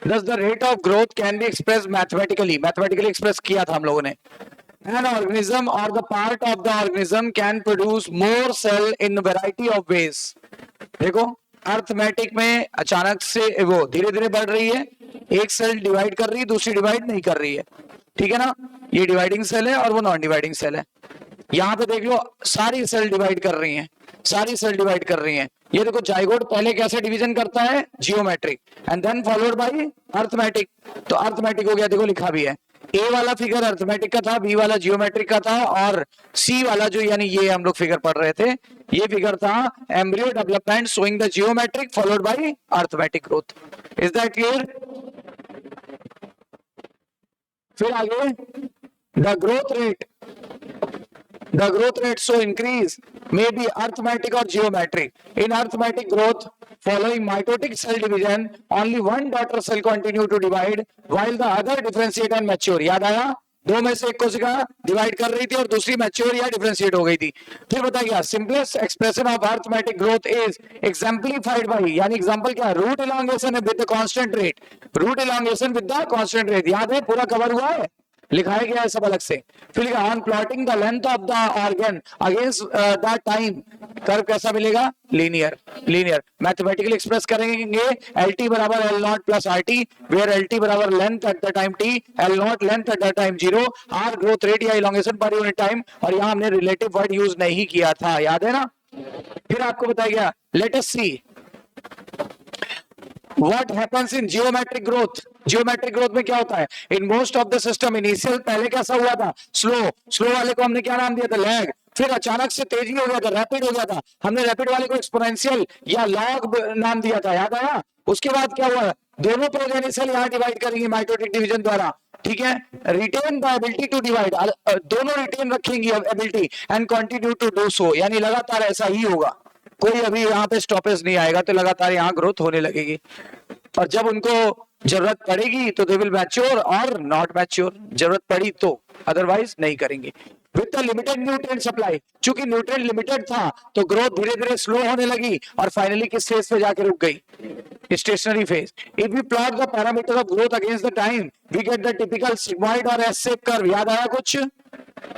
Thus the rate of growth can be expressed mathematically express किया था हम लोगों ने। An organism or the part of the organism can produce more cell in variety of ways. देखो अर्थमेटिक में अचानक से वो धीरे धीरे बढ़ रही है, एक सेल डिवाइड कर रही है, दूसरी डिवाइड नहीं कर रही है, ठीक है ना, ये डिवाइडिंग सेल है और वो नॉन डिवाइडिंग सेल है। यहाँ पे देख लो सारी सेल डिवाइड कर रही हैं, सारी सेल डिवाइड कर रही हैं। ये देखो जाइगोट पहले कैसे डिवीजन करता है, geometric and then followed by arithmetic. तो अर्थमेटिक हो गया, देखो लिखा भी है, ए वाला फिगर अर्थमेटिक का था, बी वाला जियोमेट्रिक का था, और सी वाला जो यानी ये हम लोग फिगर पढ़ रहे थे, ये फिगर था embryo development showing the geometric followed by arithmetic growth. Is that clear? फिर आगे the growth rate so increase may be arithmetic or geometric. In arithmetic growth following mitotic cell division, only one daughter cell continue to divide while the other differentiate and mature. याद आया? दो में से एक कोशिका डिवाइड कर रही थी और दूसरी मैच्योर या डिफरेंशिएट हो गई थी। फिर बताया गया simplest expression of arithmetic growth is exemplified by, यानी एग्जांपल क्या है, root elongation with the constant rate, root elongation with the constant rate. याद है, पूरा कवर हुआ है, लिखाया गया है सब अलग से। फिर लिखा on plotting the length of the organ against the time, curve कैसा मिलेगा, लीनियर। लीनियर मैथमेटिकली एक्सप्रेस करेंगे एल टी बराबर L not plus R T, where L T बराबर length at the time T, L not length at the time zero, R growth rate या इलोंगेशन पर यूनिट टाइम। और यहाँ हमने रिलेटिव वर्ड यूज नहीं किया था, याद है ना। फिर आपको बताया गया let us see What happens in geometric growth? Geometric growth में क्या होता है? In most of the system initial पहले कैसा हुआ था, स्लो वाले को हमने क्या नाम दिया था, लैग। फिर अचानक से तेजी हो गया था, रैपिड हो गया था, हमने रैपिड वाले को एक्सपोनेंशियल या लॉग नाम दिया था, याद आया। उसके बाद क्या हुआ, दोनों प्रोजेनी सेल यहाँ डिवाइड करेंगे माइटोटिक डिवीजन द्वारा, ठीक है, retain the ability to divide, दोनों रिटेन रखेंगे ability and continue to do so, यानी लगातार ऐसा ही होगा, कोई अभी यहाँ पे स्टॉपेज नहीं आएगा, तो लगातार यहाँ ग्रोथ होने लगेगी। और जब उनको जरूरत पड़ेगी तो दे विल मैच्योर और नॉट मैच्योर, जरूरत पड़ी तो, अदरवाइज नहीं करेंगे। With the limited nutrient supply, चूंकि न्यूट्रिएंट लिमिटेड था तो ग्रोथ धीरे धीरे स्लो होने लगी और फाइनली किस फेज पे जाके रुक गई, stationary phase. If we plot the parameter of growth against the time we get the typical sigmoid और एस शेप कर्व। याद आया कुछ,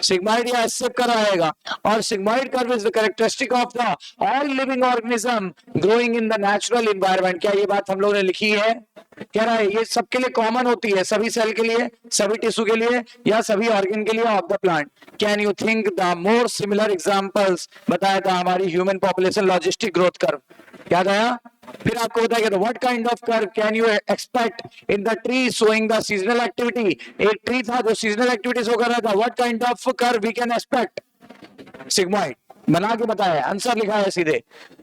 सिग्मॉइड या एस शेप कर्व आएगा, और sigmoid curve is the characteristic of the all living organism growing in the natural environment. क्या ये बात हम लोगों ने लिखी है? कह रहा है ये सबके लिए कॉमन होती है, सभी सेल के लिए, सभी टिश्यू के लिए या सभी ऑर्गन के लिए of the plant. Can you think the more similar examples? बताया था हमारी human population logistic growth curve, याद आया। फिर आपको बताया what kind of curve can you expect in the tree showing the seasonal activity. एक ट्री था जो सीजनल एक्टिविटीज हो कर रहा था, what kind of curve we can expect, sigmoid बना के बताया, आंसर लिखा है सीधे।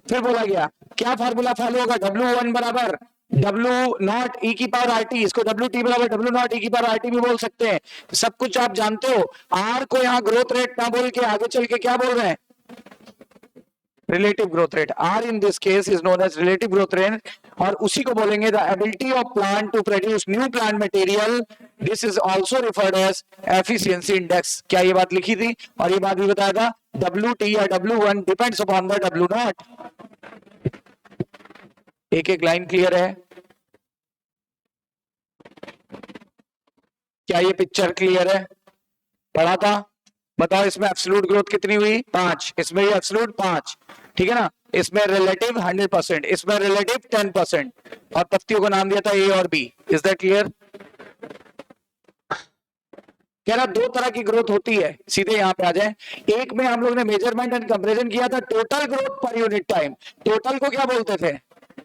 फिर बोला गया क्या फार्मूला फॉलो होगा, W1 बराबर W नॉट ई की पावर आर टी, इसको W t बराबर W नॉट ई की पावर आर टी भी बोल सकते हैं, सब कुछ आप जानते हो। आर को यहाँ ग्रोथ रेट ना बोल के आगे चल के क्या बोल रहे हैं, relative growth rate. R in this case is known as relative growth rate, और उसी को बोलेंगे the ability of plant to produce new plant material, this is also referred as efficiency index. क्या ये बात लिखी थी? और ये बात भी बताया था, WT या W1 depends upon the W not. एक एक लाइन क्लियर है? क्या ये पिक्चर क्लियर है? पढ़ा था, बताओ इसमें एब्सोल्यूट ग्रोथ कितनी हुई, 5, इसमें ये एब्सोल्यूट 5, ठीक है ना, इसमें रिलेटिव 100%, इसमें रिलेटिव 10%, और पत्तियों को नाम दिया था ए और बी। Is that clear? कह रहा दो तरह की ग्रोथ होती है, सीधे यहां पे आ जाए। एक में हम लोग ने मेजरमेंट एंड कंपैरिजन किया था total growth per unit time, total को क्या बोलते थे?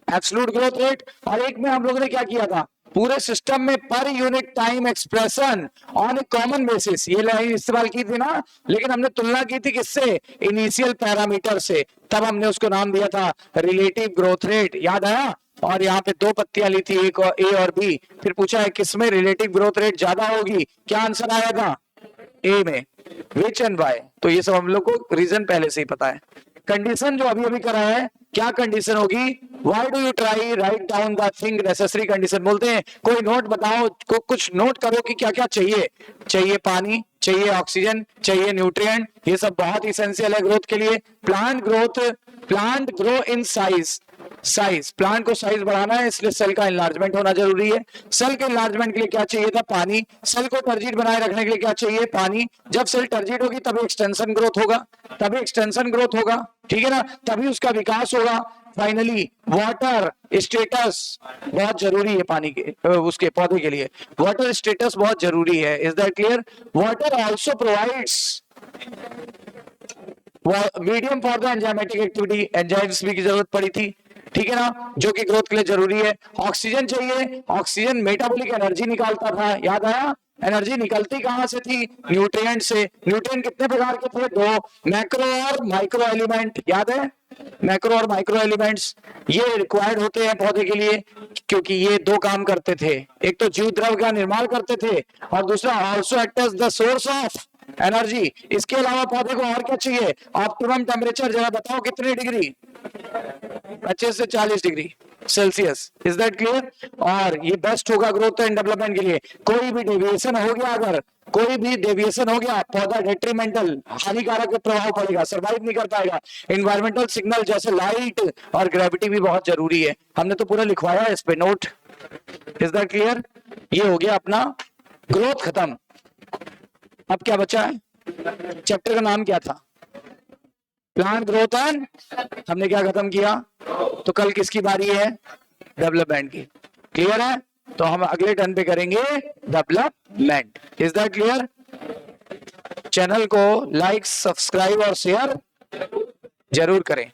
Absolute growth rate. और एक में हम लोग ने क्या किया था, पूरे सिस्टम में पर unit time expression on A common basis, ये लाइन इस्तेमाल की थी ना, लेकिन हमने तुलना की थी किससे? इनिशियल पैरामीटर से, तब हमने उसको नाम दिया था रिलेटिव ग्रोथ रेट। याद आया? और यहाँ पे दो पत्तियां ली थी, एक और ए और बी, फिर पूछा है किसमें रिलेटिव ग्रोथ रेट ज्यादा होगी, क्या आंसर आया था? ए में। विच एंड वाई, तो ये सब हम लोग को रीजन पहले से ही पता है। कंडीशन जो अभी अभी करा है, क्या कंडीशन होगी? Why do you try write down the thing necessary condition, बोलते हैं कोई नोट बताओ, कुछ नोट करो कि क्या क्या चाहिए। चाहिए पानी, चाहिए ऑक्सीजन, चाहिए न्यूट्रिएंट, ये सब बहुत इसेंशियल है ग्रोथ के लिए। Plant grow in size, plant को साइज बढ़ाना है, इसलिए सेल का एनलार्जमेंट होना जरूरी है। सेल के एनलार्जमेंट के लिए क्या चाहिए था? पानी। सेल को टर्जिट बनाए रखने के लिए क्या चाहिए? पानी। जब सेल टर्जिट होगी तभी एक्सटेंशन ग्रोथ होगा, ठीक है ना, तभी उसका विकास होगा। फाइनली वाटर स्टेटस बहुत जरूरी है पानी के उसके पौधे के लिए, वाटर स्टेटस बहुत जरूरी है। Is that clear? Water also provides medium for the enzymatic activity, enzymes भी की जरूरत पड़ी थी, ठीक है ना, जो कि ग्रोथ के लिए जरूरी है। ऑक्सीजन चाहिए, ऑक्सीजन मेटाबॉलिक एनर्जी निकालता था, याद आया? एनर्जी निकलती कहां से थी? न्यूट्रिएंट से। न्यूट्रिएंट कितने प्रकार के थे? दो, मैक्रो और माइक्रो एलिमेंट, याद है? मैक्रो और माइक्रो एलिमेंट्स ये रिक्वायर्ड होते हैं पौधे के लिए, क्योंकि ये दो काम करते थे, एक तो जीव द्रव का निर्माण करते थे और दूसरा also act as the source of energy. इसके अलावा पौधे को और क्या चाहिए? ऑप्टिमम टेम्परेचर जरा बताओ कितने डिग्री? 25 से 40 degree Celsius. Is that clear? और ये बेस्ट होगा ग्रोथ एंड डेवलपमेंट के लिए। कोई भी डेविएशन हो गया, अगर कोई भी डेविएशन हो गया, पौधा डेट्रीमेंटल हानिकारक प्रभाव पड़ेगा, सर्वाइव नहीं कर पाएगा। इन्वायरमेंटल सिग्नल जैसे लाइट और ग्रेविटी भी बहुत जरूरी है, हमने तो पूरा लिखवाया है इस पे नोट। Is that clear? ये हो गया अपना ग्रोथ खत्म। अब क्या बचा है? चैप्टर का नाम क्या था? प्लांट ग्रोथ एंड, हमने क्या खत्म किया? तो कल किसकी बारी है? डेवलपमेंट की। क्लियर है? तो हम अगले टर्न पे करेंगे development. Is that clear? Channel को लाइक, सब्सक्राइब और शेयर जरूर करें।